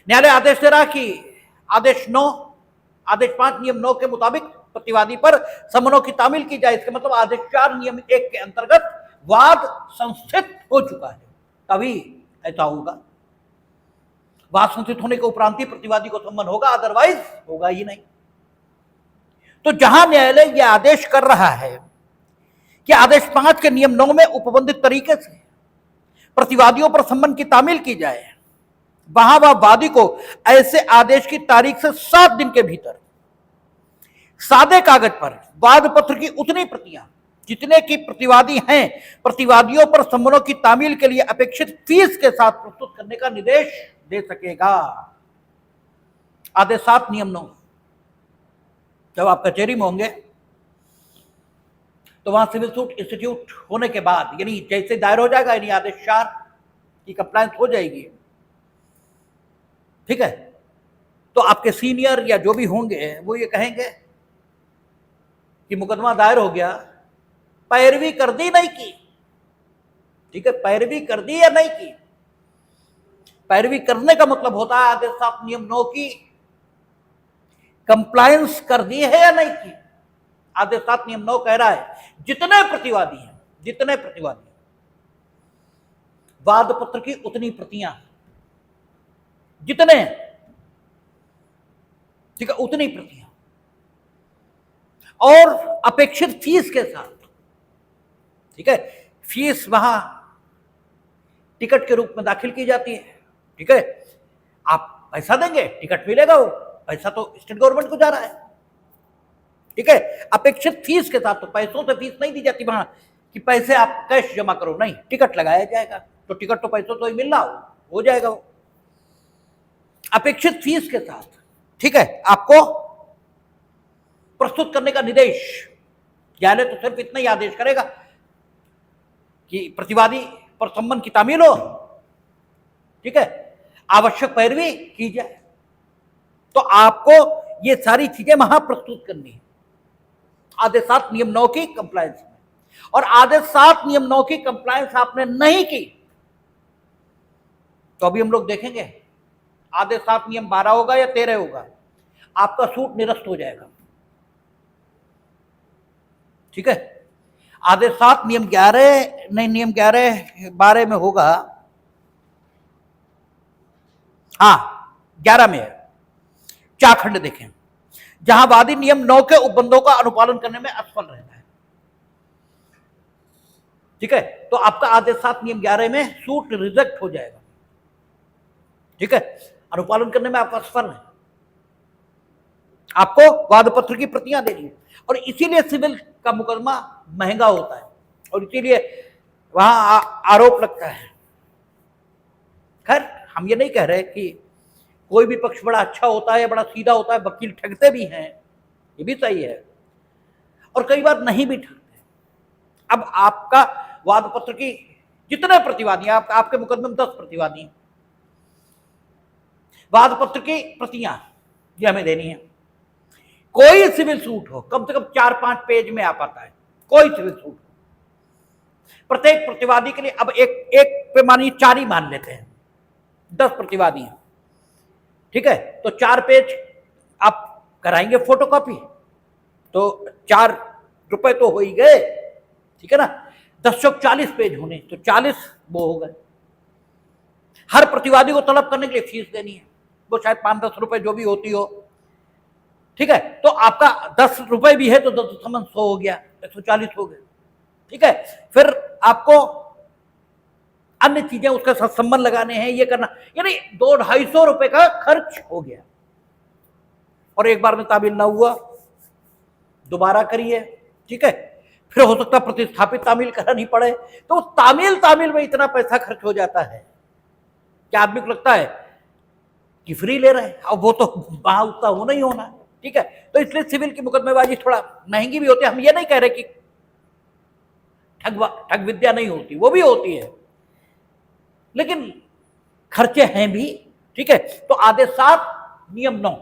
न्यायालय आदेश दे रहा कि आदेश 5 नियम 9 के मुताबिक प्रतिवादी पर समनों की तामील की जाए। इसका मतलब आदेश 4 नियम 1 के अंतर्गत वाद संस्थित हो चुका है, तभी ऐसा होगा। वाद संस्थित होने के उपरांत ही प्रतिवादी को सम्मन होगा, अदरवाइज होगा ही नहीं। तो जहां न्यायालय यह आदेश कर रहा है कि आदेश 5 के नियम 9 में उपबंधित तरीके से प्रतिवादियों पर सम्मन की तामील की जाए, वहां वह वादी को ऐसे आदेश की तारीख से 7 दिन के भीतर सादे कागज पर वाद पत्र की उतनी प्रतियां जितने की प्रतिवादी हैं प्रतिवादियों पर सम्मनों की तामील के लिए अपेक्षित फीस के साथ प्रस्तुत करने का निर्देश दे सकेगा। आदेश 7 नियम 9 जब आप कचहरी में होंगे तो वहां सिविल सूट इंस्टीट्यूट होने के बाद, यानी जैसे दायर हो जाएगा, यानी आदेश 4 की कंप्लायंस हो जाएगी, ठीक है, तो आपके सीनियर या जो भी होंगे वो ये कहेंगे कि मुकदमा दायर हो गया, पैरवी कर दी नहीं की, ठीक है, पैरवी कर दी या नहीं की। पैरवी करने का मतलब होता है आदेश 7 नियम 9 की कंप्लायंस कर दी है या नहीं की। आदेश 7 नियम 9 कह रहा है जितने प्रतिवादी वाद पत्र की उतनी प्रतियां, जितने, ठीक है, उतनी प्रतियां और अपेक्षित फीस के साथ, ठीक है। फीस वहां टिकट के रूप में दाखिल की जाती है, ठीक है। आप पैसा देंगे, टिकट मिलेगा, वो पैसा तो स्टेट गवर्नमेंट को जा रहा है, ठीक है। अपेक्षित फीस के साथ, तो पैसों से फीस नहीं दी जाती वहां कि पैसे आप कैश जमा करो, नहीं, टिकट लगाया जाएगा, तो टिकट तो पैसों तो ही मिल रहा हो जाएगा वो अपेक्षित फीस के साथ, ठीक है, आपको प्रस्तुत करने का निर्देश न्यायालय तो सिर्फ इतना ही आदेश करेगा कि प्रतिवादी पर सम्मन की तामील हो, ठीक है, आवश्यक पैरवी की जाए। तो आपको ये सारी चीजें वहां प्रस्तुत करनी है आदेश 7 नियम 9 की कंप्लायंस में। और आदेश 7 नियम 9 की कंप्लायंस आपने नहीं की तो अभी हम लोग देखेंगे आदेश 7 नियम 12 होगा या 13 होगा, आपका सूट निरस्त हो जाएगा, ठीक है। आदेश 7 नियम 11 नहीं, नियम 11 12 में होगा, हाँ 11 में है। चाखंड देखें, जहां वादी नियम 9 के उपबंधों का अनुपालन करने में असफल रहता है, ठीक है, तो आपका आदेश 7 नियम 11 में सूट रिजेक्ट हो जाएगा, ठीक है। अनुपालन करने में आप असफल हैं, आपको वाद पत्र की प्रतियां देनी है। और इसीलिए सिविल का मुकदमा महंगा होता है और इसीलिए वहां आरोप लगता है। खैर हम ये नहीं कह रहे कि कोई भी पक्ष बड़ा अच्छा होता है या बड़ा सीधा होता है, वकील ठगते भी हैं, ये भी सही है, और कई बार नहीं भी ठगते। अब आपका वाद पत्र की जितने प्रतिवादी हैं, आपके मुकदमे में 10 प्रतिवादी हैं, वाद पत्र की प्रतियां ये हमें देनी है। कोई सिविल सूट हो कम से कम 4-5 पेज में आ पाता है, कोई सिविल सूट हो प्रत्येक प्रतिवादी के लिए। अब एक पे मानिए 4 ही मान लेते हैं, 10 प्रतिवादी हैं, ठीक है, तो 4 पेज आप कराएंगे फोटोकॉपी तो 4 रुपए तो हो ही गए, ठीक है ना। 10 चौक 40 पेज होने तो 40 वो हो गए। हर प्रतिवादी को तलब करने के लिए फीस देनी है, वो शायद 5-10 रुपए जो भी होती हो, ठीक है, तो आपका 10 रुपए भी है तो 10 समन 100 हो गया, 140 हो गए, ठीक है। फिर आपको अन्य चीजें उसका संबंध लगाने हैं, ये करना, यानी 200-250 रुपए का खर्च हो गया। और एक बार में तामील ना हुआ, दोबारा करिए, ठीक है, फिर हो सकता प्रतिस्थापित तामील करानी पड़े, तो तामील में इतना पैसा खर्च हो जाता है कि आदमी को लगता है कि फ्री ले रहे हैं, अब वो तो वहां उतना होना ही होना है, ठीक है। तो इसलिए सिविल की मुकदमेबाजी थोड़ा महंगी भी होती है। हम ये नहीं कह रहे कि ठग विद्या नहीं होती, वो भी होती है, लेकिन खर्चे हैं भी, ठीक है। तो आदेश 7 नियम 9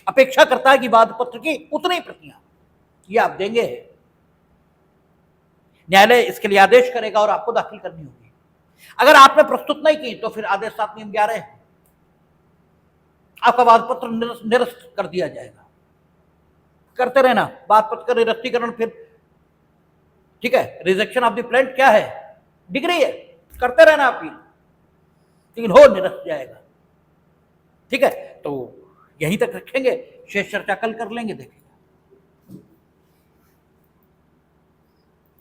अपेक्षा करता है कि वाद पत्र की उतनी प्रतियां ये आप देंगे, न्यायालय इसके लिए आदेश करेगा और आपको दाखिल करनी होगी। अगर आपने प्रस्तुत नहीं की तो फिर आदेश 7 नियम 11 आपका वाद पत्र निरस्त कर दिया जाएगा। करते रहना वाद पत्र का निरस्तीकरण, फिर ठीक है, रिजेक्शन ऑफ द प्लेंट क्या है, डिग्री है, करते रहना अपील, लेकिन हो निरस्त जाएगा, ठीक है। तो यहीं तक रखेंगे, शेष चर्चा कल कर लेंगे, देखेंगे।